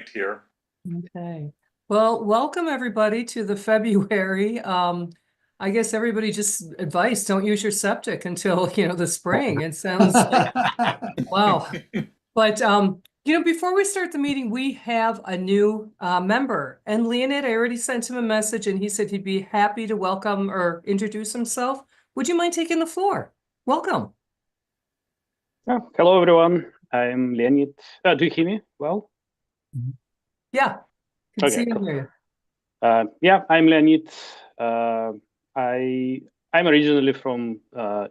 right here. Okay. Well, welcome everybody to the February. I guess everybody just advice, don't use your septic until, the spring. It sounds like, wow. But, before we start the meeting, we have a new member. And Leonid, I already sent him a message and he said he'd be happy to welcome or introduce himself. Would you mind taking the floor? Welcome. Hello, everyone. I'm Leonid. Do you hear me well? Yeah. Can Okay, see and cool. hear you. Yeah, I'm Leonid. I'm originally from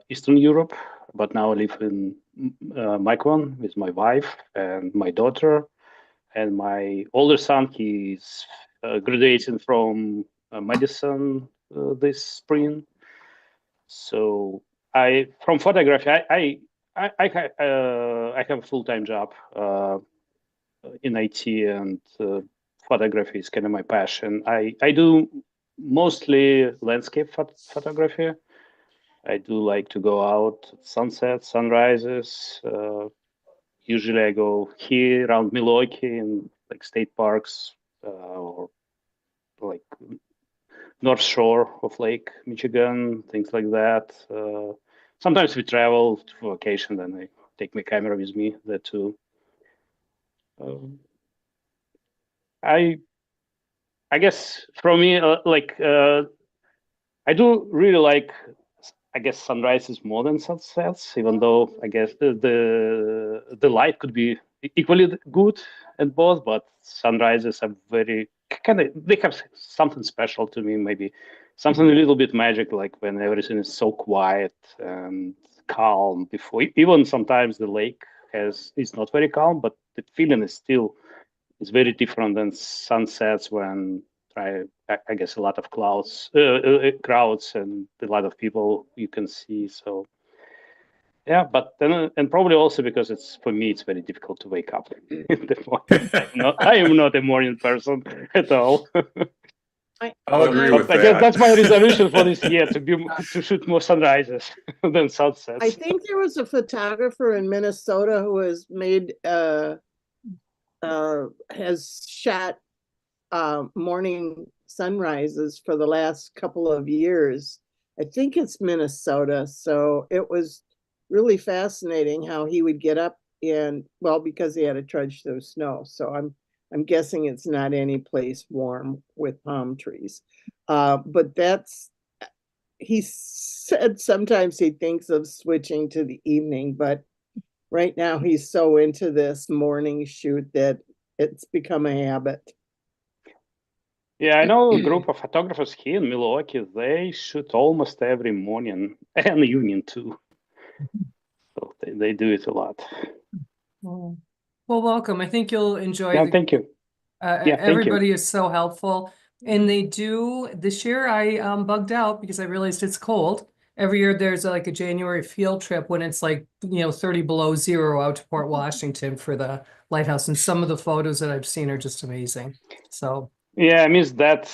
Eastern Europe, but now I live in Micron with my wife and my daughter, and my older son. He's graduating from medicine this spring. So from photography, I have a full-time job in IT, and photography is kind of my passion. I do mostly landscape photography. I do like to go out at sunsets, sunrises. Usually I go here around Milwaukee in like state parks or like North Shore of Lake Michigan, things like that. Sometimes we travel to vacation, then I take my camera with me there too. I guess for me, I do really like, I guess, sunrises more than sunsets, even though I guess the light could be equally good at both, but sunrises are very they have something special to me, maybe something a little bit magic, like when everything is so quiet and calm before, even sometimes the lake is not very calm, but the feeling is still is very different than sunsets when I guess a lot of crowds and a lot of people you can see. So yeah, but then and probably also because for me it's very difficult to wake up in the morning. I am not a morning person at all. I'll agree with I that. guess that's my resolution for this year, to shoot more sunrises than sunsets. I think there was a photographer in Minnesota who has shot morning sunrises for the last couple of years. I think it's Minnesota. So it was really fascinating how he would get up because he had to trudge through snow. So I'm guessing it's not any place warm with palm trees. But he said sometimes he thinks of switching to the evening, but right now he's so into this morning shoot that it's become a habit. Yeah, I know a group of photographers here in Milwaukee. They shoot almost every morning and evening too. So they do it a lot. Well, welcome. I think you'll enjoy. Yeah, thank you. Everybody is so helpful. And they do, this year I bugged out because I realized it's cold. Every year there's like a January field trip when it's like, 30 below zero out to Port Washington for the lighthouse. And some of the photos that I've seen are just amazing. So yeah, I missed that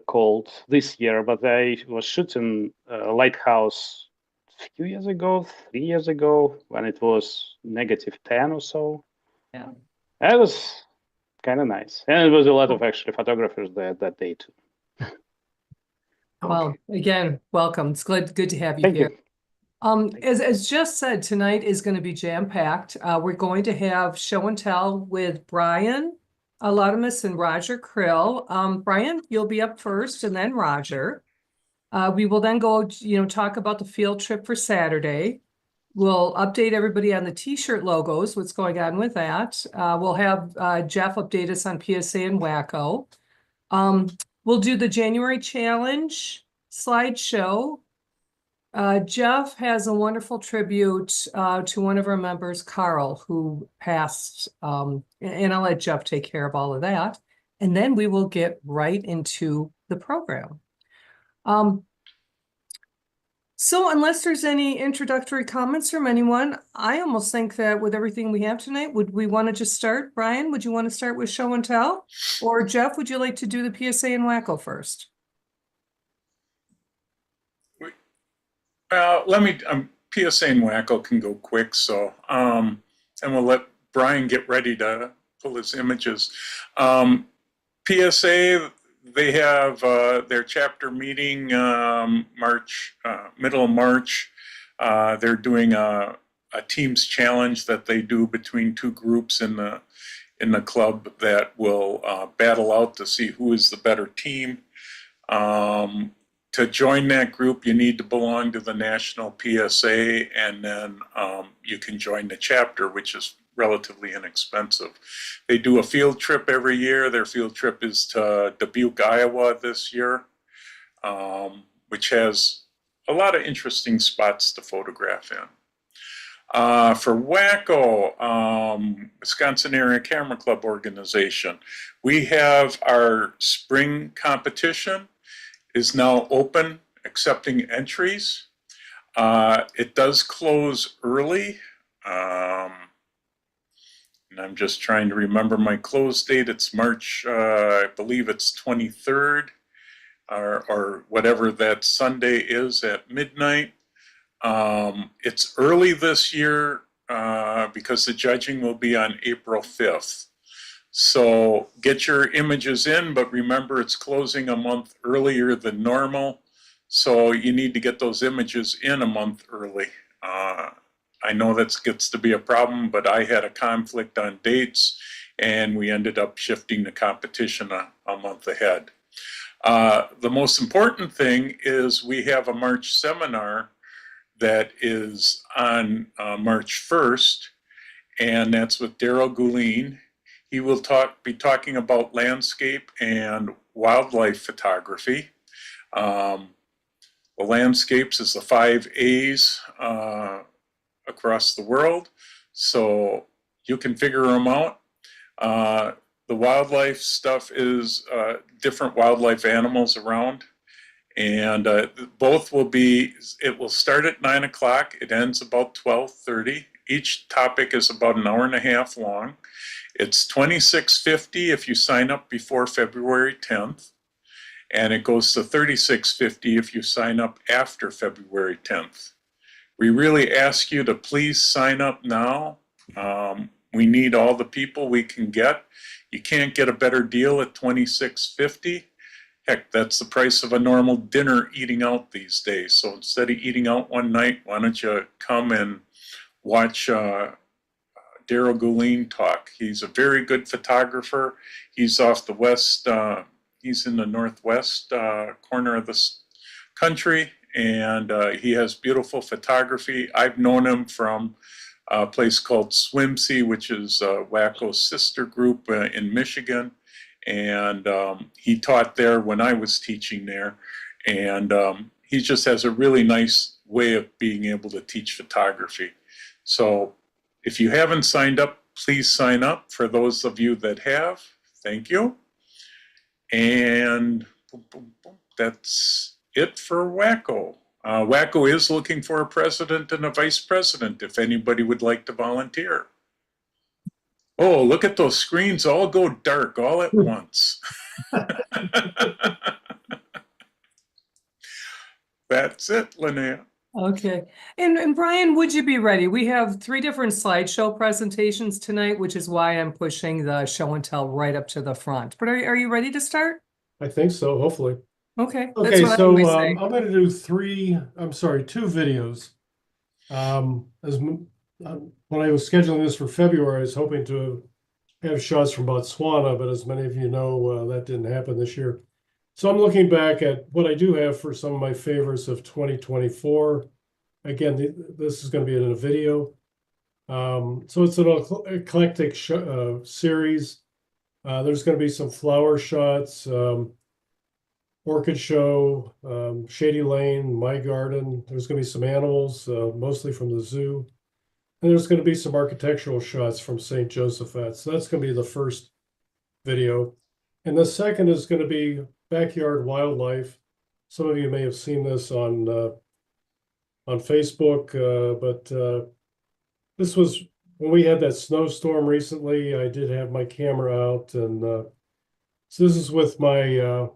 cold this year, but I was shooting a lighthouse a few years ago, 3 years ago, when it was -10 or so. Yeah. That was kind of nice. And it was a lot of actually photographers there that day too. Well, again, welcome. It's good to have you Thank here. you. As Jeff said, tonight is going to be jam-packed. We're going to have show and tell with Brian Lauttamus and Roger Crill. Brian, you'll be up first, and then Roger. We will then go, talk about the field trip for Saturday. We'll update everybody on the T-shirt logos, what's going on with that. We'll have Jeff update us on PSA and Wacko. We'll do the January challenge slideshow. Jeff has a wonderful tribute to one of our members, Karl, who passed, and I'll let Jeff take care of all of that. And then we will get right into the program. So unless there's any introductory comments from anyone, I almost think that with everything we have tonight, would we want to just start? Brian, would you want to start with show and tell? Or Jeff, would you like to do the PSA and Wacko first? Let me, PSA and Wacko can go quick, so, and we'll let Brian get ready to pull his images. PSA, they have their chapter meeting middle of March. They're doing a teams challenge that they do between two groups in the club that will battle out to see who is the better team. To join that group, you need to belong to the national PSA, and then you can join the chapter, which is relatively inexpensive. They do a field trip every year. Their field trip is to Dubuque, Iowa this year, which has a lot of interesting spots to photograph in. For WACO, Wisconsin Area Camera Club Organization, we have our spring competition is now open, accepting entries. It does close early. And I'm just trying to remember my close date. It's March, I believe it's 23rd, or whatever that Sunday is at midnight. It's early this year because the judging will be on April 5th. So get your images in, but remember it's closing a month earlier than normal. So you need to get those images in a month early. I know that gets to be a problem, but I had a conflict on dates and we ended up shifting the competition a month ahead. The most important thing is we have a March seminar that is on March 1st, and that's with Daryl Gouline. He will be talking about landscape and wildlife photography. The landscapes is the 5 A's across the world, so you can figure them out. The wildlife stuff is different wildlife animals around, and both will be, it will start at 9 o'clock, it ends about 12:30. Each topic is about an hour and a half long. It's $26.50 if you sign up before February 10th, and it goes to $36.50 if you sign up after February 10th. We really ask you to please sign up now. We need all the people we can get. You can't get a better deal at $26.50. Heck, that's the price of a normal dinner eating out these days. So instead of eating out one night, why don't you come and watch Daryl Gouline talk. He's a very good photographer. He's off the west, he's in the northwest corner of the country, and he has beautiful photography. I've known him from a place called Swimsea, which is WACO's sister group in Michigan, and he taught there when I was teaching there, and he just has a really nice way of being able to teach photography. So if you haven't signed up, please sign up. For those of you that have, thank you. And that's it for WACO. WACO is looking for a president and a vice president if anybody would like to volunteer. Oh, look at those screens all go dark all at once. That's it, Linnea. Okay. And Brian, would you be ready? We have 3 different slideshow presentations tonight, which is why I'm pushing the show and tell right up to the front. But are you ready to start? I think so, hopefully. Okay. Okay, that's what I so always I'm say. going to do 2 videos. When I was scheduling this for February, I was hoping to have shots from Botswana, but as many of you know, that didn't happen this year. So I'm looking back at what I do have for some of my favorites of 2024. Again, this is going to be in a video. So it's an eclectic series. There's going to be some flower shots, orchid show, Shady Lane, my garden. There's going to be some animals, mostly from the zoo. And there's going to be some architectural shots from St. Josephat. So that's going to be the first video. And the second is going to be backyard wildlife. Some of you may have seen this on Facebook, but this was when we had that snowstorm recently. I did have my camera out, and so this is with my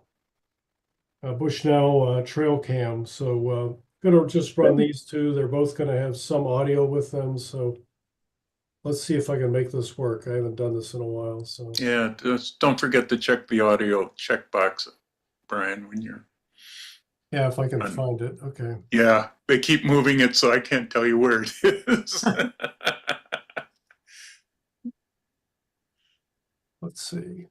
Bushnell trail cam. So going to just run these 2. They're both going to have some audio with them. So let's see if I can make this work. I haven't done this in a while, so. Yeah, just don't forget to check the audio checkbox, Brian, when you're. Yeah, if I can find it, okay. Yeah, they keep moving it, so I can't tell you where it is. Let's see.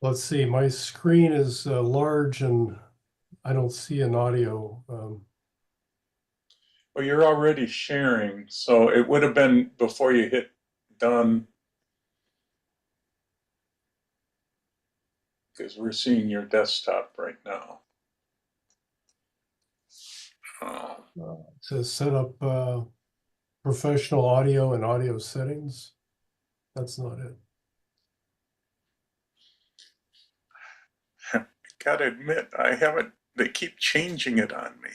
Let's see, my screen is large and I don't see an audio. Well, you're already sharing, so it would have been before you hit done. Because we're seeing your desktop right now. It says set up professional audio and audio settings. That's not it. Gotta admit, I haven't, they keep changing it on me.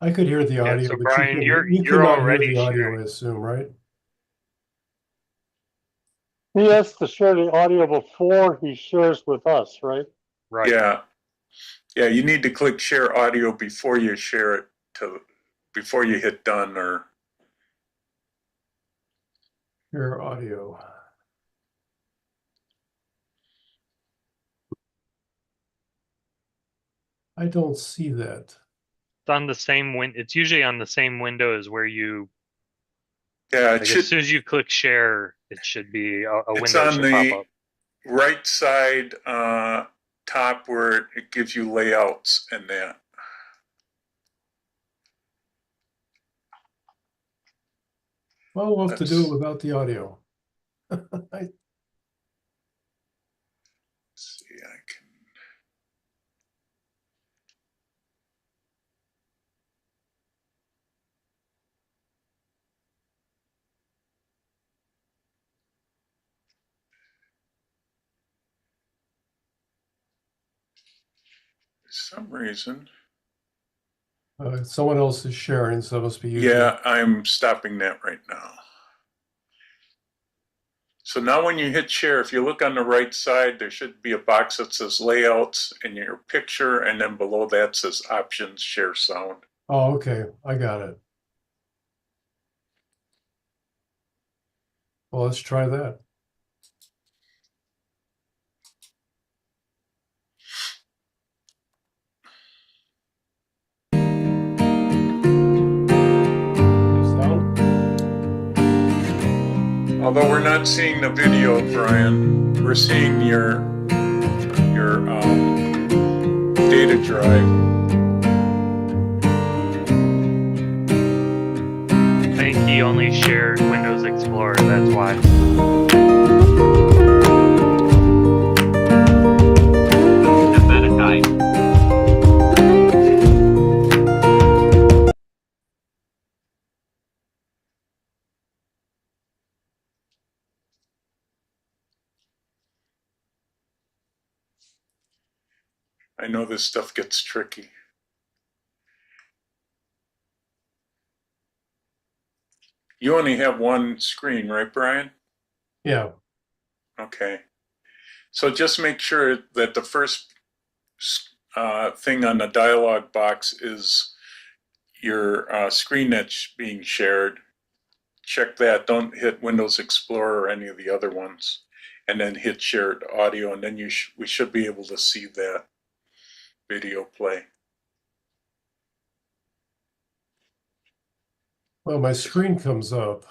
I could hear the audio, so but Brian, you you're cannot hear already the audio, sharing. I assume, right? He has to share the audio before he shares with us, right? Right. Yeah. Yeah, you need to click share audio before you share it before you hit done or. Hear audio. I don't see that. It's on the same it's usually on the same window as where you, Yeah, like as soon as you click share, it should be a it's window on should pop the up. right side top where it gives you layouts and that. Well, we'll have to do it without the audio. Let's see, I can. For some reason. Someone else is sharing, so it must be you. Yeah, I'm stopping that right now. So now when you hit share, if you look on the right side, there should be a box that says layouts and your picture, and then below that says options, share sound. Oh, okay, I got it. Well, let's try that. Although we're not seeing the video, Brian, we're seeing your data drive. I think he only shared Windows Explorer, that's why. I know this stuff gets tricky. You only have one screen, right, Brian? Yeah. Okay. So just make sure that the first thing on the dialog box is your screen that's being shared. Check that. Don't hit Windows Explorer or any of the other ones. And then hit shared audio, and then we should be able to see that video play. Well, my screen comes up.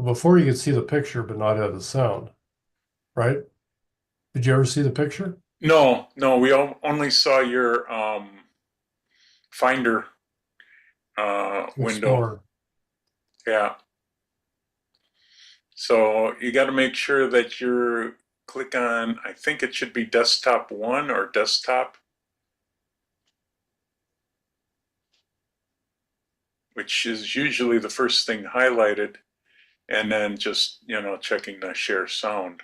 Before you could see the picture, but not have the sound, right? Did you ever see the picture? No, we only saw your Finder window. Explorer. Yeah. So you got to make sure that you click on, I think it should be desktop 1 or desktop, which is usually the first thing highlighted, and then just, checking the share sound.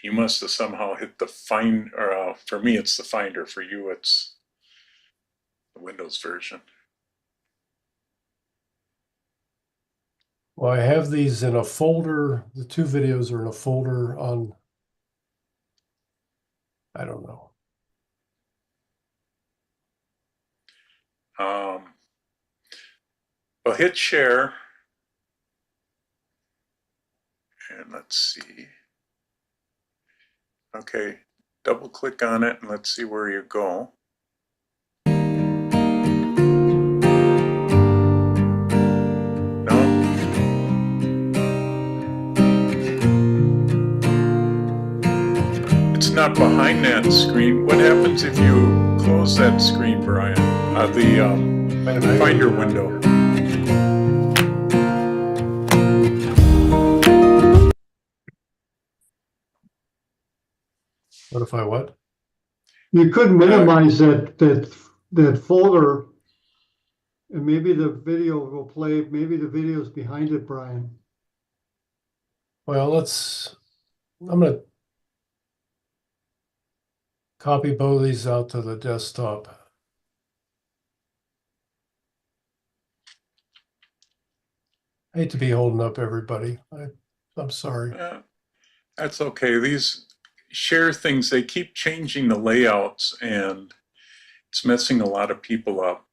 You must have somehow hit the find, or for me it's the Finder, for you it's the Windows version. Well, I have these in a folder. The two videos are in a folder on, I don't know. Well, hit share. And let's see. Okay, double click on it and let's see where you go. No? It's not behind that screen. What happens if you close that screen, Brian? The Finder window. What if I what? You could minimize that folder, and maybe the video will play, maybe the video's behind it, Brian. Well, I'm gonna copy both of these out to the desktop. I hate to be holding up everybody. I'm sorry. That's okay. These share things, they keep changing the layouts and it's messing a lot of people up.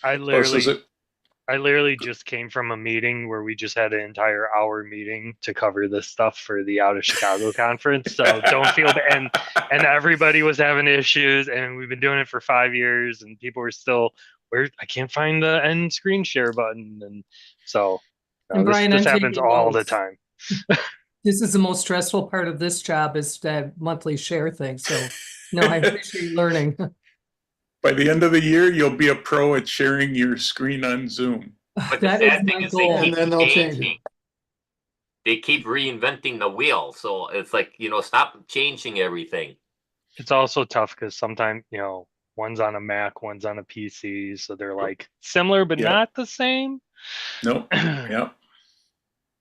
I literally just came from a meeting where we just had an entire hour meeting to cover this stuff for the Out of Chicago conference. So don't feel bad. And everybody was having issues, and we've been doing it for 5 years, and people were still, I can't find the end screen share button. And so And Brian, this I'm happens taking all the notes. time. This is the most stressful part of this job, is that monthly share thing. So no, I appreciate learning. By the end of the year, you'll be a pro at sharing your screen on Zoom. But the That is sad thing my is they goal. keep And then they'll change changing. They keep reinventing the wheel. So it's like, stop changing everything. It's also tough because sometimes, one's on a Mac, one's on a PC. So they're like similar, but Yeah. not the same. Nope. Yeah.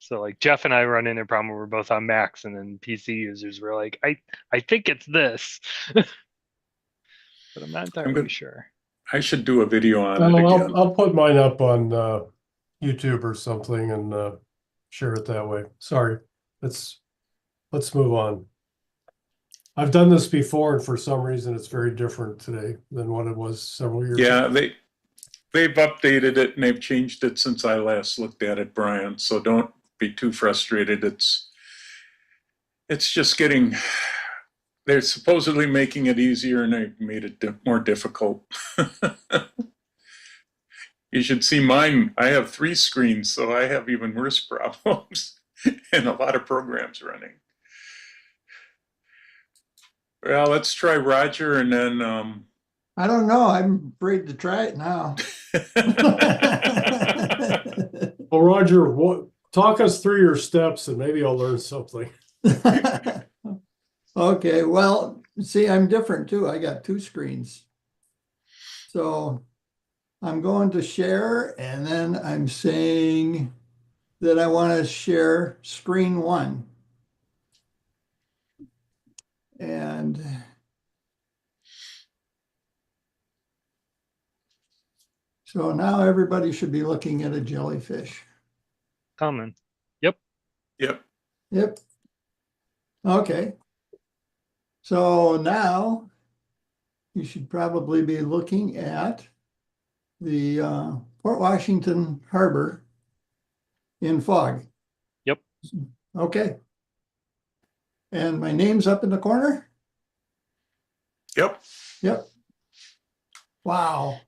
So like Jeff and I run into a problem where we're both on Macs, and then PC users were like, I think it's this. But I'm not entirely sure. I should do a video on it again. I'll put mine up on YouTube or something and share it that way. Sorry. Let's move on. I've done this before, and for some reason it's very different today than what it was several years Yeah, ago. they've updated it and they've changed it since I last looked at it, Brian. So don't be too frustrated. It's just getting, they're supposedly making it easier and they've made it more difficult. You should see mine. I have 3 screens, so I have even worse problems and a lot of programs running. Well, let's try Roger and then I don't know, I'm afraid to try it now. Well, Roger, talk us through your steps and maybe I'll learn something. Okay, well, see, I'm different too. I got 2 screens. So I'm going to share, and then I'm saying that I want to share screen 1. And so now everybody should be looking at a jellyfish. Common. Yep. yep. Yep. Okay. So now you should probably be looking at the Port Washington Harbor in fog. Yep. Okay. And my name's up in the corner? Yep. Yep. Wow.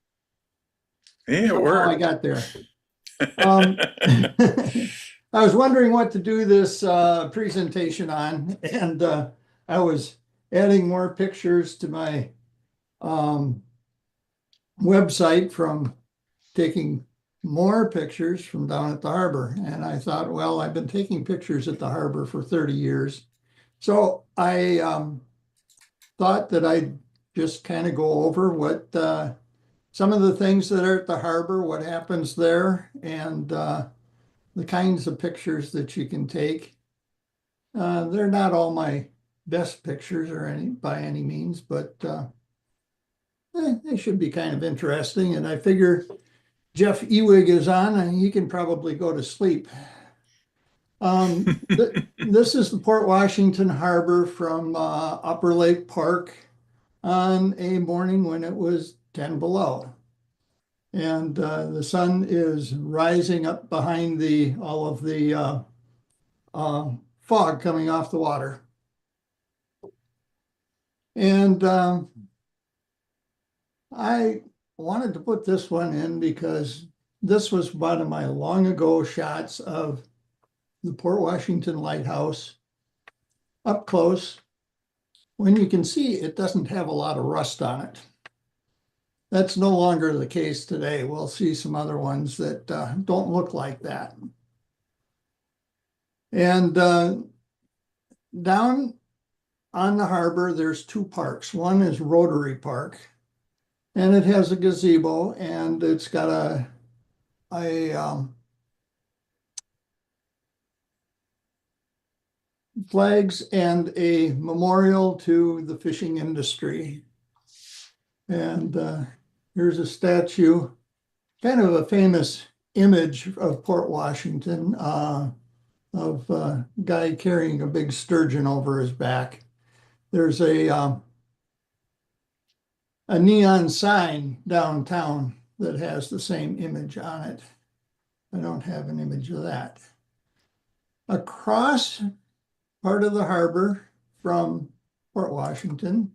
Yeah, it How I worked. got there. I was wondering what to do this presentation on, and I was adding more pictures to my website from taking more pictures from down at the harbor. And I thought, well, I've been taking pictures at the harbor for 30 years. So I thought that I'd just kind of go over what some of the things that are at the harbor, what happens there, and the kinds of pictures that you can take. They're not all my best pictures or by any means, but they should be kind of interesting. And I figure Jeff Ewig is on, and he can probably go to sleep. This is the Port Washington Harbor from Upper Lake Park on a morning when it was 10 below. And the sun is rising up behind all of the fog coming off the water. And I wanted to put this one in because this was one of my long ago shots of the Port Washington Lighthouse up close. When you can see, it doesn't have a lot of rust on it. That's no longer the case today. We'll see some other ones that don't look like that. And down on the harbor, there's two parks. One is Rotary Park, and it has a gazebo, and it's got a flags and a memorial to the fishing industry. And here's a statue, kind of a famous image of Port Washington, of a guy carrying a big sturgeon over his back. There's a neon sign downtown that has the same image on it. I don't have an image of that. Across part of the harbor from Port Washington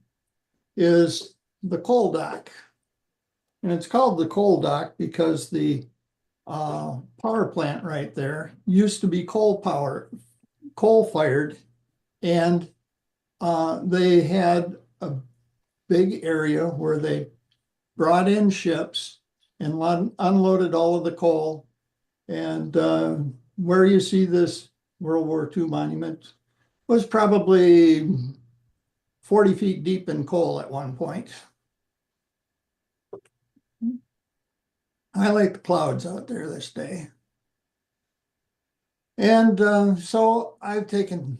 is the coal dock. And it's called the coal dock because the power plant right there used to be coal fired, and they had a big area where they brought in ships and unloaded all of the coal. And where you see this World War II monument was probably 40 feet deep in coal at one point. I like the clouds out there this day. And so I've taken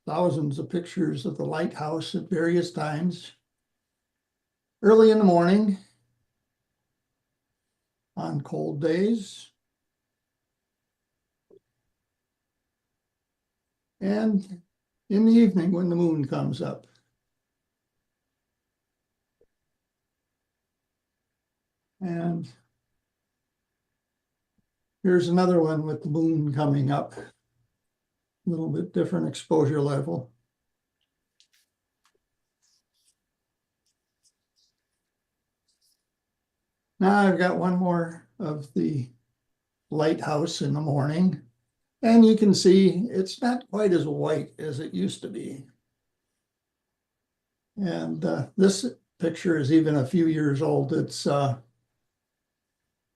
thousands of pictures of the lighthouse at various times. Early in the morning, on cold days, and in the evening when the moon comes up. And here's another one with the moon coming up. A little bit different exposure level. Now I've got one more of the lighthouse in the morning. And you can see it's not quite as white as it used to be. And this picture is even a few years old. It's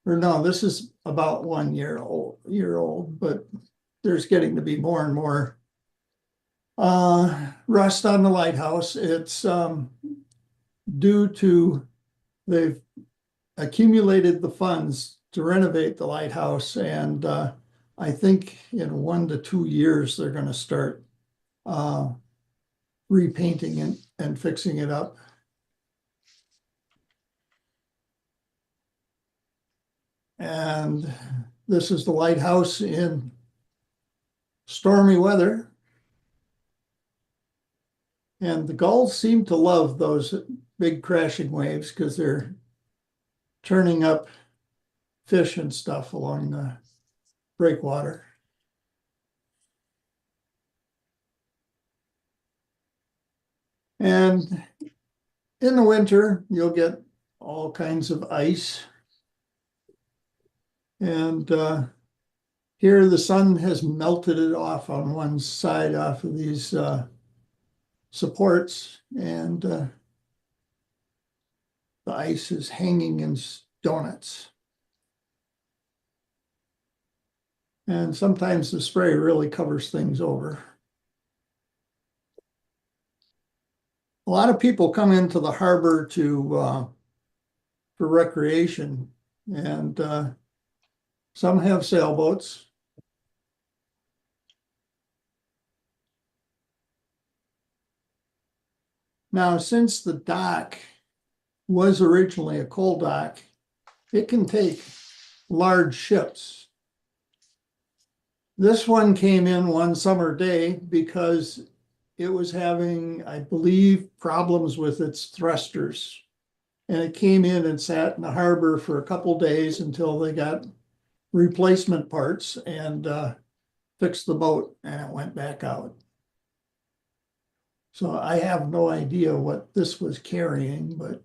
or no, this is about 1 year old, but there's getting to be more and more rust on the lighthouse. It's due to they've accumulated the funds to renovate the lighthouse, and I think in 1 to 2 years they're going to start repainting it and fixing it up. And this is the lighthouse in stormy weather. And the gulls seem to love those big crashing waves because they're turning up fish and stuff along the breakwater. And in the winter, you'll get all kinds of ice. And here the sun has melted it off on one side off of these supports, and the ice is hanging in donuts. And sometimes the spray really covers things over. A lot of people come into the harbor for recreation, and some have sailboats. Now, since the dock was originally a coal dock, it can take large ships. This one came in one summer day because it was having, I believe, problems with its thrusters. And it came in and sat in the harbor for a couple days until they got replacement parts and fixed the boat, and it went back out. So I have no idea what this was carrying, but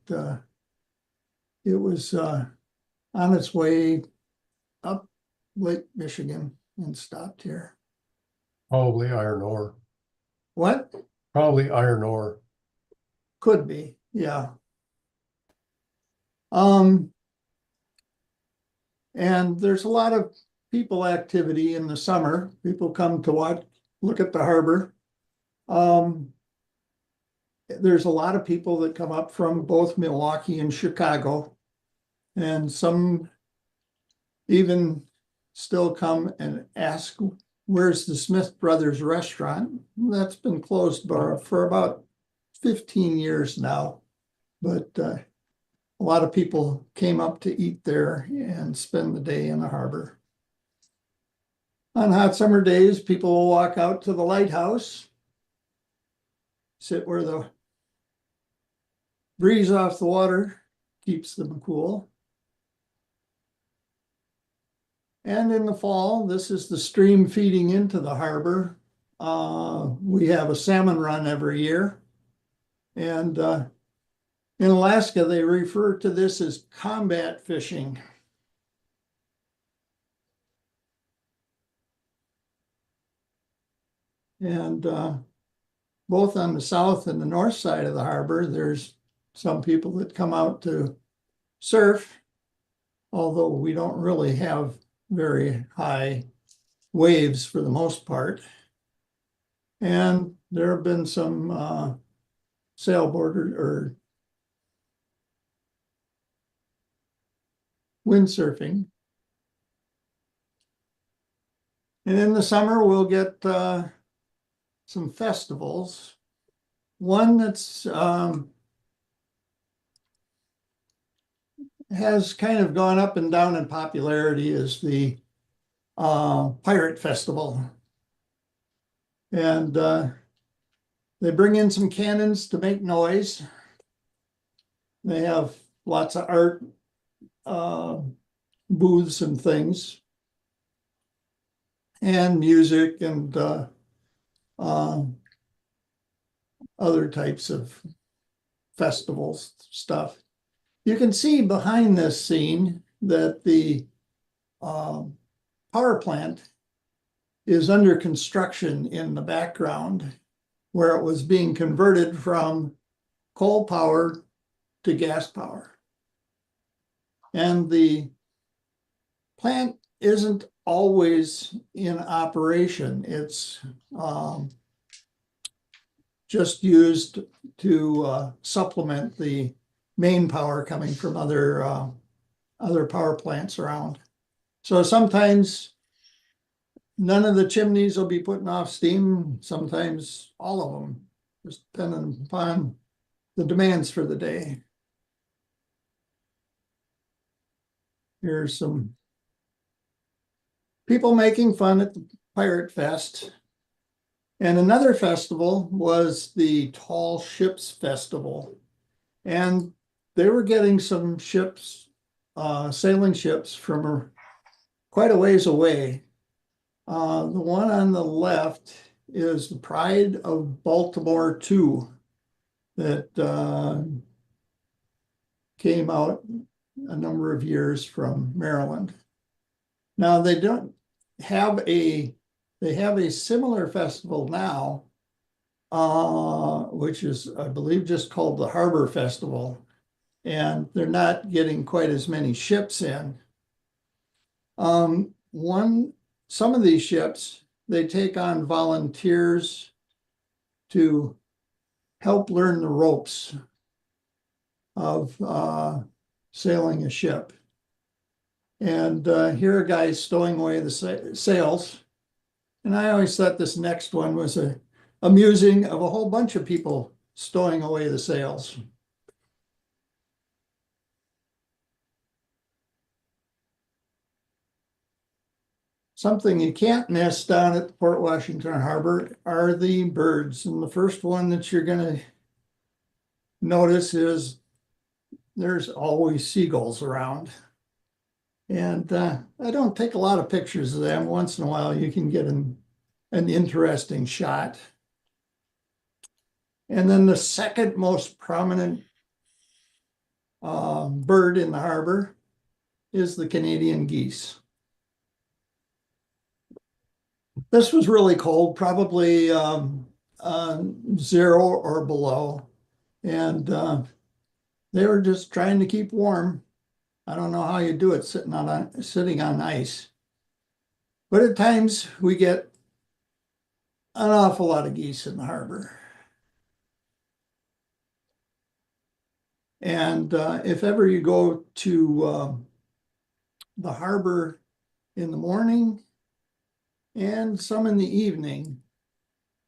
it was on its way up Lake Michigan and stopped here. Probably iron ore, What? probably iron ore. Could be, yeah. And there's a lot of people activity in the summer. People come to watch, look at the harbor. There's a lot of people that come up from both Milwaukee and Chicago. And some even still come and ask, where's the Smith Brothers restaurant? That's been closed for about 15 years now. But a lot of people came up to eat there and spend the day in the harbor. On hot summer days, people will walk out to the lighthouse, sit where the breeze off the water keeps them cool. And in the fall, this is the stream feeding into the harbor. We have a salmon run every year. And in Alaska, they refer to this as combat fishing. And both on the south and the north side of the harbor, there's some people that come out to surf, although we don't really have very high waves for the most part. And there have been some sailboard or windsurfing. And in the summer, we'll get some festivals. One that's has kind of gone up and down in popularity is the Pirate Festival. And they bring in some cannons to make noise. They have lots of art booths and things, and music and other types of festivals stuff. You can see behind this scene that the power plant is under construction in the background, where it was being converted from coal power to gas power. And the plant isn't always in operation. It's just used to supplement the main power coming from other power plants around. So sometimes none of the chimneys will be putting off steam, sometimes all of them, just depending upon the demands for the day. Here's some people making fun at the Pirate Fest. And another festival was the Tall Ships Festival. And they were getting some ships, sailing ships from quite a ways away. The one on the left is the Pride of Baltimore II that came out a number of years from Maryland. Now they don't have they have a similar festival now, which is, I believe, just called the Harbor Festival. And they're not getting quite as many ships in. Some of these ships, they take on volunteers to help learn the ropes of sailing a ship. And here a guy stowing away the sails. And I always thought this next one was amusing, of a whole bunch of people stowing away the sails. something you can't miss down at Port Washington Harbor are the birds. And the first one that you're gonna notice is there's always seagulls around. And I don't take a lot of pictures of them. Once in a while you can get an interesting shot. And then the second most prominent bird in the harbor is the Canadian geese. This was really cold, probably 0 or below. And they were just trying to keep warm. I don't know how you do it sitting on ice. But at times we get an awful lot of geese in the harbor. And if ever you go to the harbor in the morning and some in the evening,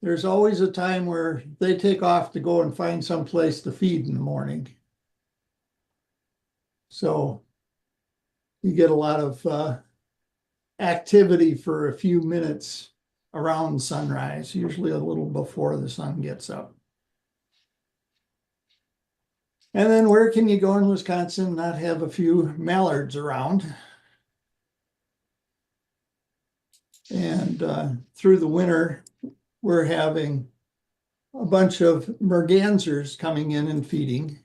there's always a time where they take off to go and find some place to feed in the morning. So you get a lot of activity for a few minutes around sunrise, usually a little before the sun gets up. And then where can you go in Wisconsin and not have a few mallards around? And through the winter, we're having a bunch of mergansers coming in and feeding.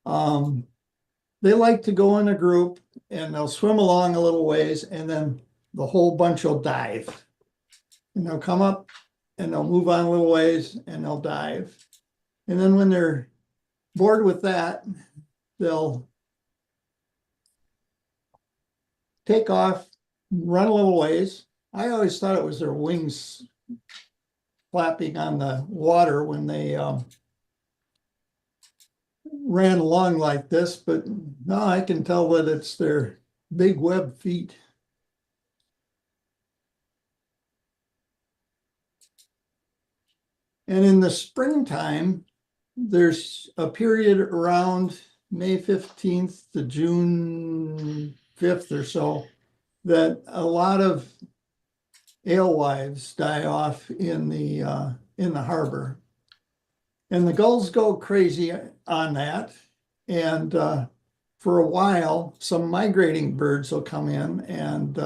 They like to go in a group and they'll swim along a little ways and then the whole bunch will dive. And they'll come up and they'll move on a little ways and they'll dive. And then when they're bored with that, they'll take off, run a little ways. I always thought it was their wings flapping on the water when they ran along like this, but no, I can tell that it's their big web feet. And in the springtime, there's a period around May 15th to June 5th or so that a lot of alewives die off in the harbor. And the gulls go crazy on that. And for a while, some migrating birds will come in and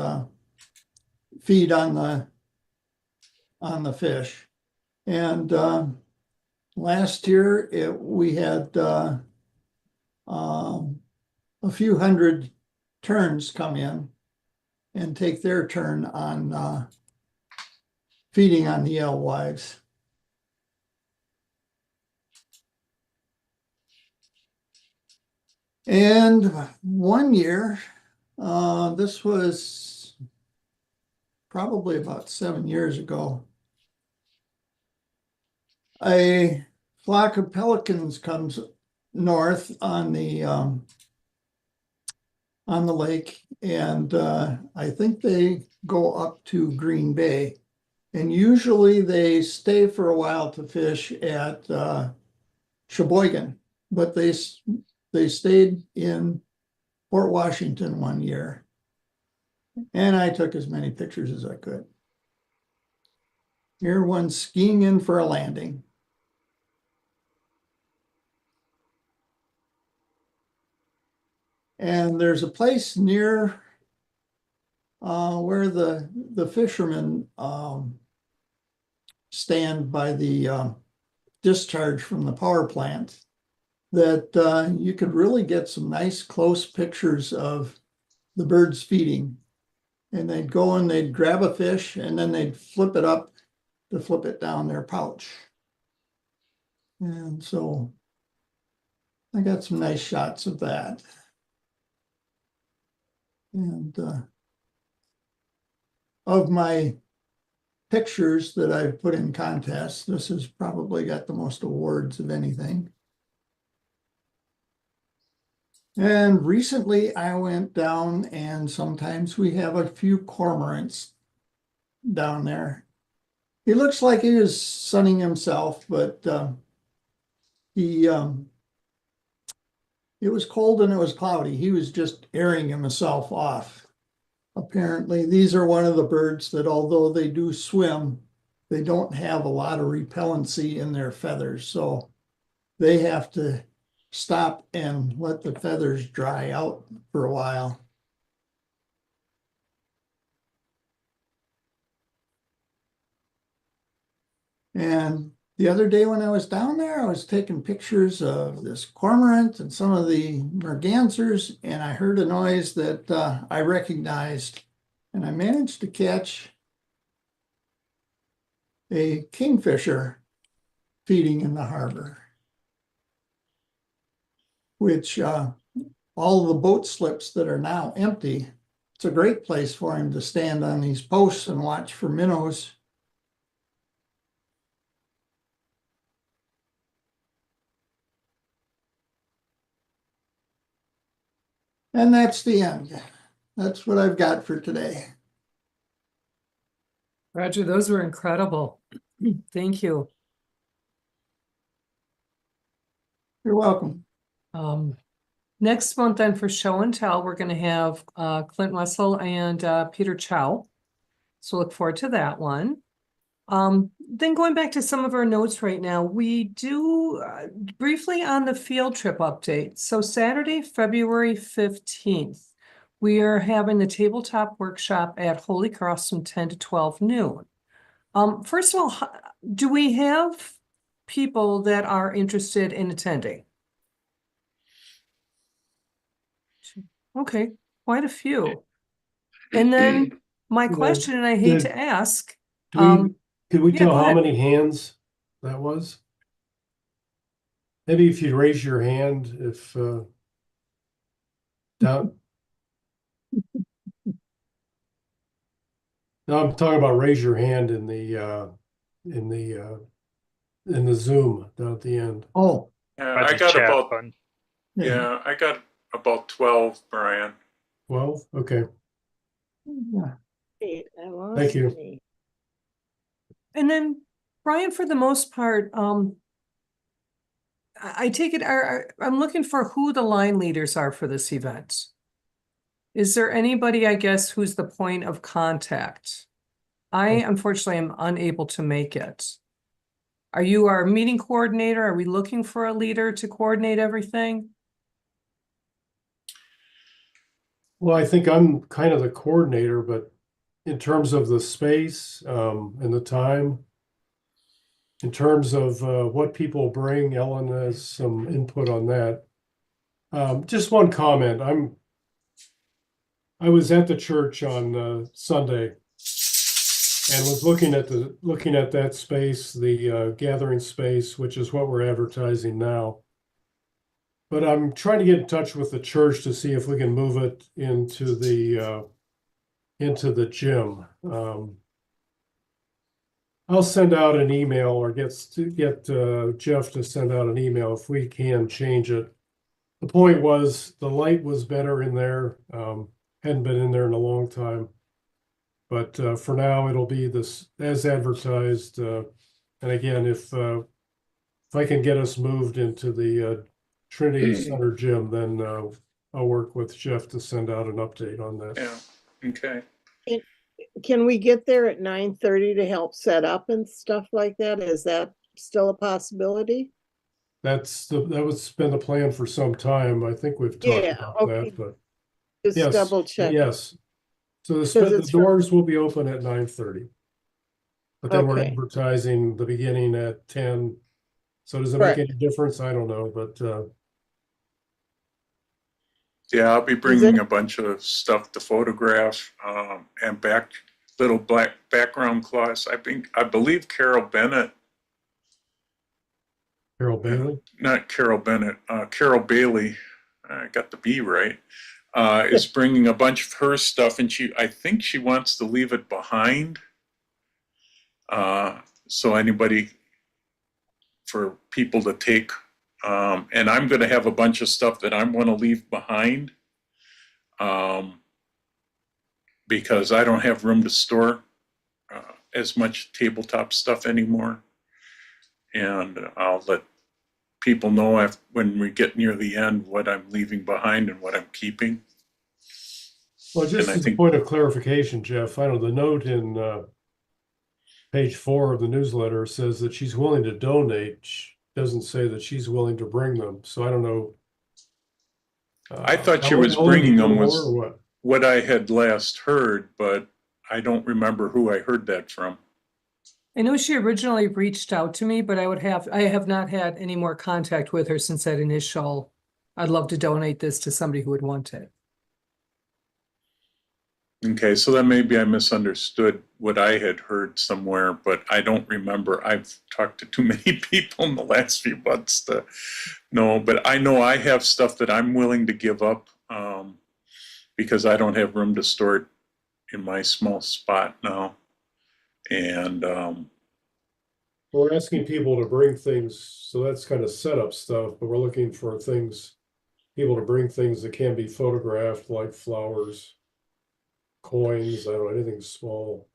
feed on the fish. And last year, we had a few hundred terns come in and take their turn on feeding on the alewives. And one year, this was probably about 7 years ago, a flock of pelicans comes north on the lake, and I think they go up to Green Bay. And usually they stay for a while to fish at Sheboygan, but they stayed in Port Washington one year. And I took as many pictures as I could. Here one skiing in for a landing. And there's a place near where the fishermen stand by the discharge from the power plant that you could really get some nice close pictures of the birds feeding. And they'd go and they'd grab a fish and then they'd flip it up to flip it down their pouch. And so I got some nice shots of that. And of my pictures that I've put in contests, this has probably got the most awards of anything. And recently I went down and sometimes we have a few cormorants down there. He looks like he was sunning himself, but it was cold and it was cloudy. He was just airing himself off. apparently these are one of the birds that although they do swim, they don't have a lot of repellency in their feathers. So they have to stop and let the feathers dry out for a while. And the other day when I was down there, I was taking pictures of this cormorant and some of the mergansers, and I heard a noise that I recognized, and I managed to catch a kingfisher feeding in the harbor, which all the boat slips that are now empty, it's a great place for him to stand on these posts and watch for minnows. And that's the end. That's what I've got for today. Roger, those were incredible. Thank you. You're welcome. Next month then for show and tell, we're going to have Clint Wessel and Peter Chow. So look forward to that one. Then going back to some of our notes right now, we do briefly on the field trip update. So Saturday, February 15th, we are having the tabletop workshop at Holy Cross from 10 to 12 noon. First of all, do we have people that are interested in attending? Okay, quite a few. And then my question, and I hate to ask, Could we yeah, tell go how ahead. many hands that was? Maybe if you raise your hand, if down. No, I'm talking about raise your hand in the Zoom down at the end. Oh, I got chat about, button. yeah, I got about 12, Brian. 12? Okay. yeah. Wait, I lost Thank you. me. And then Brian, for the most part, I take it, I'm looking for who the line leaders are for this event. Is there anybody, I guess, who's the point of contact? I unfortunately am unable to make it. Are you our meeting coordinator? Are we looking for a leader to coordinate everything? Well, I think I'm kind of the coordinator, but in terms of the space and the time, in terms of what people bring, Ellen has some input on that. Just one comment. I was at the church on Sunday and was looking at that space, the gathering space, which is what we're advertising now. But I'm trying to get in touch with the church to see if we can move it into the gym. I'll send out an email or get Jeff to send out an email if we can change it. The point was the light was better in there. Hadn't been in there in a long time. But for now, it'll be this as advertised. And again, if I can get us moved into the Trinity Center gym, then I'll work with Jeff to send out an update on that. Yeah, okay. Can we get there at 9:30 to help set up and stuff like that? Is that still a possibility? That was been the plan for some time. I think we've talked Yeah, about okay. that, but Just yes, double check. yes. So Because the it's from- doors will be open at 9:30. But then we're Okay. advertising the beginning at 10. So does it make any difference? I don't know, but Yeah, I'll be bringing a bunch of stuff to photograph and little black background cloths. I believe Carol Bennett, Carol Bailey. not Carol Bennett, Carol Bailey, I got the B right, is bringing a bunch of her stuff, and I think she wants to leave it behind. So for people to take, and I'm going to have a bunch of stuff that I'm going to leave behind because I don't have room to store as much tabletop stuff anymore. And I'll let people know when we get near the end what I'm leaving behind and what I'm keeping. Well, just And I as a think- point of clarification, Jeff, I know the note in page 4 of the newsletter says that she's willing to donate. She doesn't say that she's willing to bring them. So I don't know. I thought she Ellen- was Ellen, bringing do you them know was more or what I had last heard, but I don't remember who I heard that from. I know she originally reached out to me, but I have not had any more contact with her since that initial, I'd love to donate this to somebody who would want it. Okay, so then maybe I misunderstood what I had heard somewhere, but I don't remember. I've talked to too many people in the last few months to know, but I know I have stuff that I'm willing to give up because I don't have room to store it in my small spot now. And we're asking people to bring things, so that's kind of setup stuff, but we're looking for people to bring things that can be photographed, like flowers, coins, I don't know, anything small.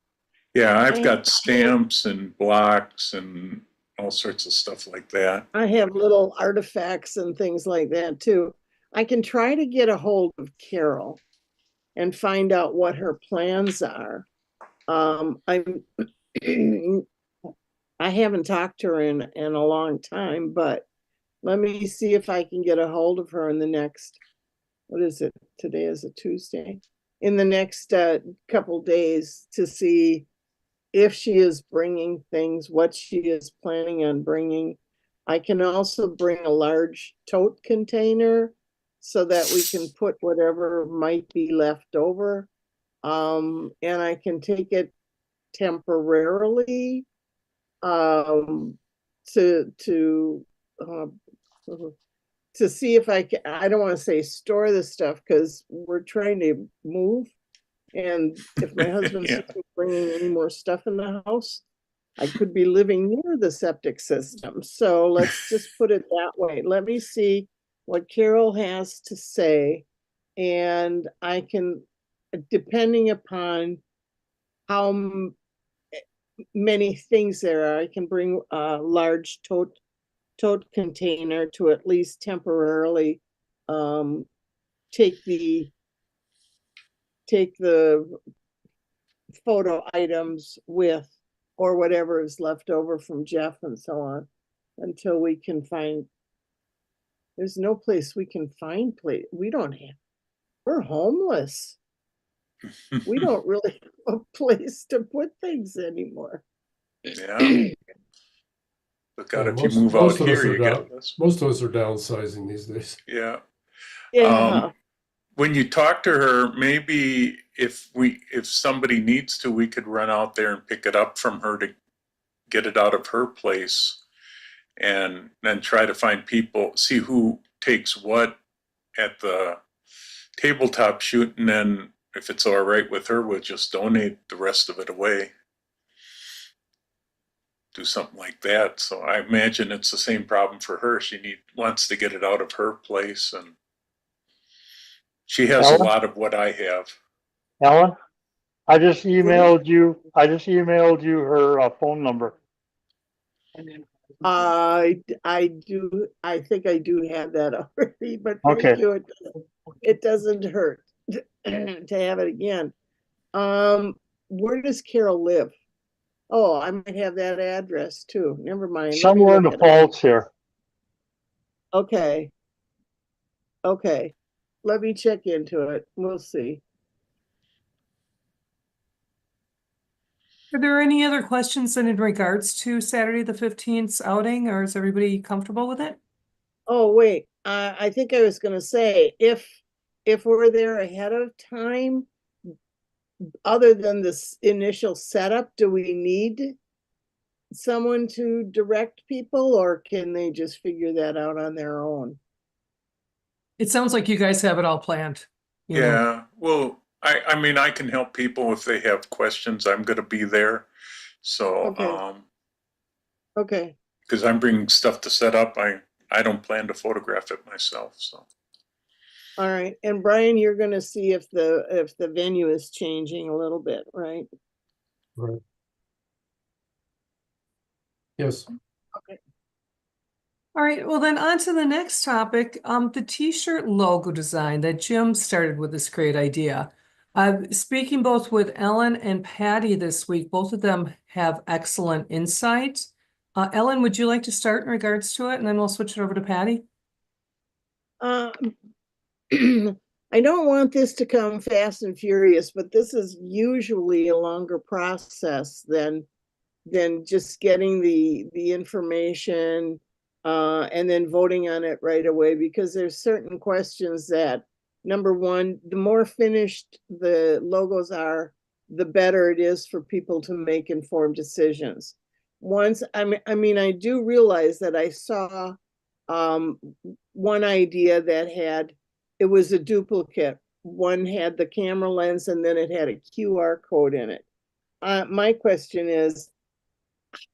yeah, I've got stamps and blocks and all sorts of stuff like that. I have little artifacts and things like that too. I can try to get a hold of Carol and find out what her plans are. I haven't talked to her in a long time, but let me see if I can get a hold of her in the next, what is it? Today is a Tuesday. In the next couple days to see if she is bringing things, what she is planning on bringing. I can also bring a large tote container so that we can put whatever might be left over. And I can take it temporarily to see if I can. I don't want to say store the stuff because we're trying to move, and if my husband's Yeah. bringing any more stuff in the house, I could be living near the septic system. So let's just put it that way. Let me see what Carol has to say, and I can, depending upon how many things there are, I can bring a large tote container to at least temporarily take the photo items with, or whatever is left over from Jeff and so on, until we can find. There's no place we can find we're homeless. We don't really have a place to put things anymore. Yeah. But God, Yeah, if you move out most of us here, are you down- got this. Most of us are downsizing these days. Yeah. Yeah. When you talk to her, maybe if somebody needs to, we could run out there and pick it up from her to get it out of her place, and then try to find people, see who takes what at the tabletop shoot, and then if it's all right with her, we'll just donate the rest of it away. Do something like that. So I imagine it's the same problem for her. She wants to get it out of her place, and she has a Ellen? lot of what I have. Ellen, I just emailed you her phone number. I do. I think I do have that already, but Okay. thank you. It doesn't hurt to have it again. Where does Carol live? Oh, I might have that address too. Never mind. Let me Somewhere in look the it up. falls here. Okay. Okay. Let me check into it. We'll see. Are there any other questions in regards to Saturday the 15th outing, or is everybody comfortable with it? Oh, wait. I think I was going to say, if we're there ahead of time, other than this initial setup, do we need someone to direct people, or can they just figure that out on their own? It sounds like you guys have it all planned. you know. Yeah, well, I mean, I can help people if they have questions. I'm going to be there. So, Okay. Okay. because I'm bringing stuff to set up, I don't plan to photograph it myself. So, All right. And Brian, you're going to see if the venue is changing a little bit, right? Right. Yes. All right, well then on to the next topic, the t-shirt logo design that Jim started with this great idea. Speaking both with Ellen and Patty this week, both of them have excellent insight. Ellen, would you like to start in regards to it, and then we'll switch it over to Patty? I don't want this to come fast and furious, but this is usually a longer process than just getting the information and then voting on it right away, because there's certain questions that, number one, the more finished the logos are, the better it is for people to make informed decisions. Once, I mean, I do realize that I saw one idea that it was a duplicate. One had the camera lens and then it had a QR code in it. My question is,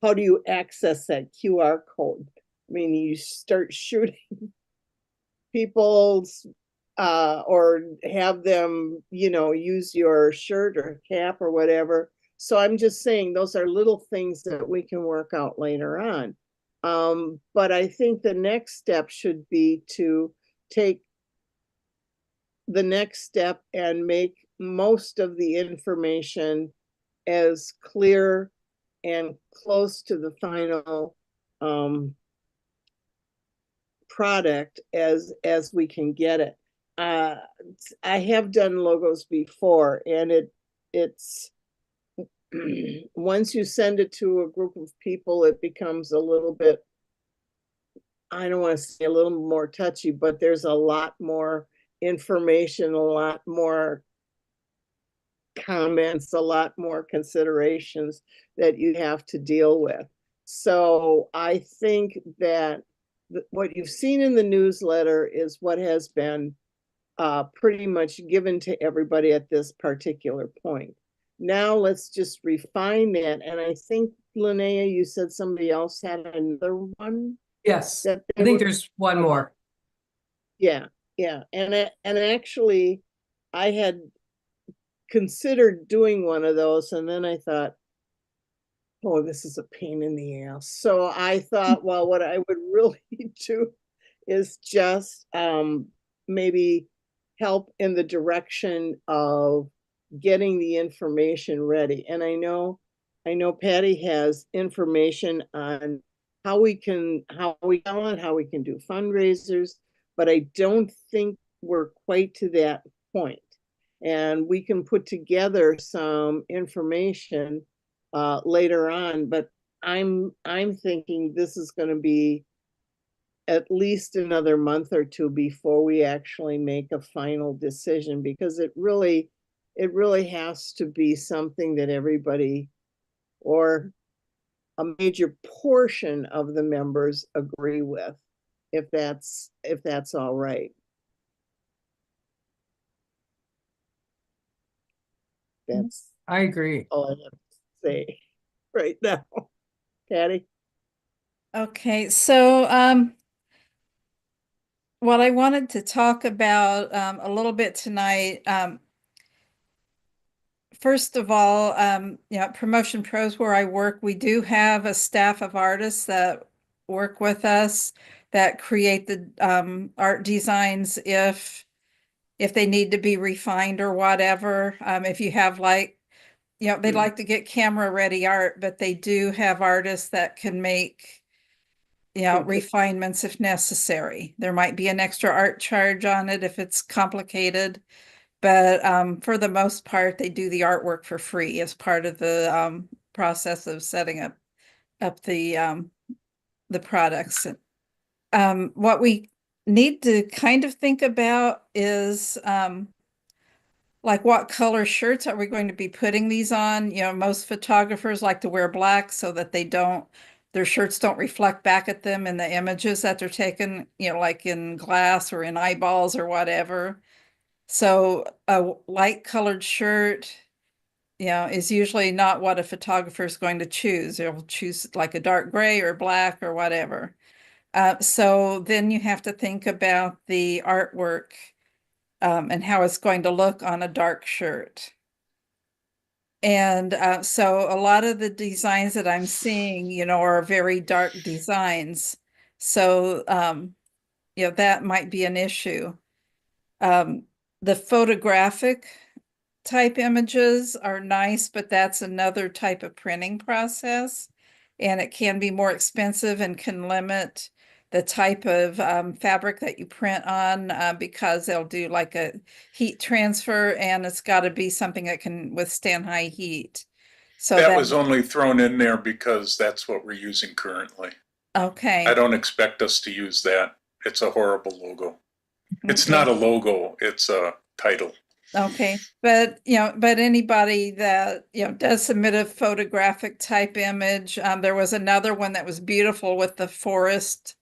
how do you access that QR code? I mean, you start shooting people's or have them, use your shirt or cap or whatever. So I'm just saying those are little things that we can work out later on. But I think the next step should be to take the next step and make most of the information as clear and close to the final product as we can get it. I have done logos before, and it's once you send it to a group of people, it becomes a little bit, I don't want to say a little more touchy, but there's a lot more information, a lot more comments, a lot more considerations that you have to deal with. So I think that what you've seen in the newsletter is what has been pretty much given to everybody at this particular point. Now let's just refine that. And I think, Linnea, you said somebody else had another one? Yes, I think there's one more. Yeah. And actually, I had considered doing one of those, and then I thought, oh, this is a pain in the ass. So I thought, well, what I would really do is just maybe help in the direction of getting the information ready. And I know Patty has information on how we can do fundraisers, but I don't think we're quite to that point. And we can put together some information later on, but I'm thinking this is going to be at least another month or two before we actually make a final decision, because it really has to be something that everybody or a major portion of the members agree with, if that's all right. That's I agree. all I have to say right now. Patty? Okay, so what I wanted to talk about a little bit tonight, first of all, Promotion Pros, where I work, we do have a staff of artists that work with us that create the art designs if they need to be refined or whatever. If you have they'd like to get camera ready art, but they do have artists that can make refinements if necessary. There might be an extra art charge on it if it's complicated, but for the most part, they do the artwork for free as part of the process of setting up the products. What we need to kind of think about is like what color shirts are we going to be putting these on? Most photographers like to wear black so that their shirts don't reflect back at them in the images that they're taking, like in glass or in eyeballs or whatever. So a light colored shirt, is usually not what a photographer is going to choose. They'll choose like a dark gray or black or whatever. So then you have to think about the artwork and how it's going to look on a dark shirt. And so a lot of the designs that I'm seeing, are very dark designs. So, that might be an issue. The photographic type images are nice, but that's another type of printing process. And it can be more expensive and can limit the type of fabric that you print on because they'll do like a heat transfer, and it's got to be something that can withstand high heat. So that was only thrown in there because that's what we're using currently. okay. I don't expect us to use that. It's a horrible logo. It's Okay. not a logo, it's a title. Okay, but but anybody that does submit a photographic type image, there was another one that was beautiful with the forest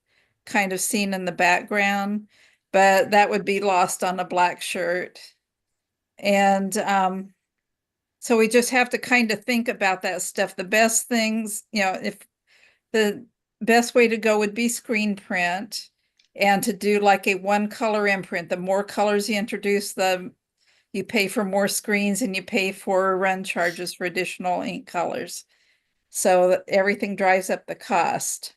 kind of scene in the background, but that would be lost on a black shirt. And so we just have to kind of think about that stuff. The best things, if the best way to go would be screen print, and to do like a one color imprint. The more colors you introduce, you pay for more screens, and you pay for run charges for additional ink colors. So everything drives up the cost.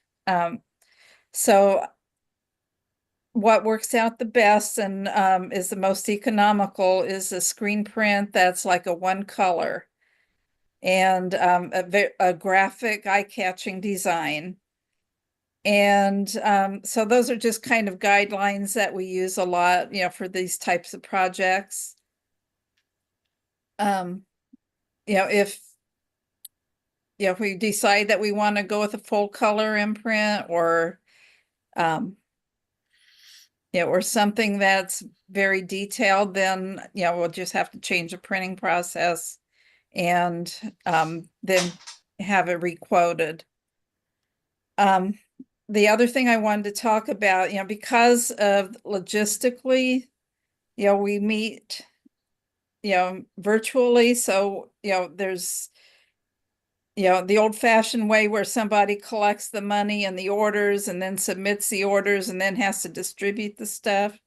So what works out the best and is the most economical is a screen print that's like a one color and a graphic eye-catching design. And so those are just kind of guidelines that we use a lot, for these types of projects. If we decide that we want to go with a full color imprint or or something that's very detailed, then we'll just have to change the printing process and then have it requoted. The other thing I wanted to talk about, because of logistically, we meet virtually, so there's the old-fashioned way where somebody collects the money and the orders and then submits the orders and then has to distribute the stuff.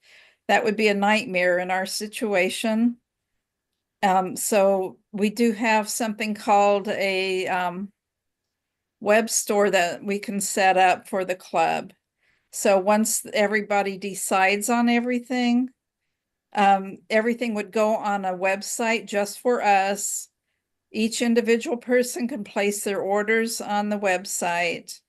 That would be a nightmare in our situation. So we do have something called a web store that we can set up for the club. So once everybody decides on everything, everything would go on a website just for us. Each individual person can place their orders on the website.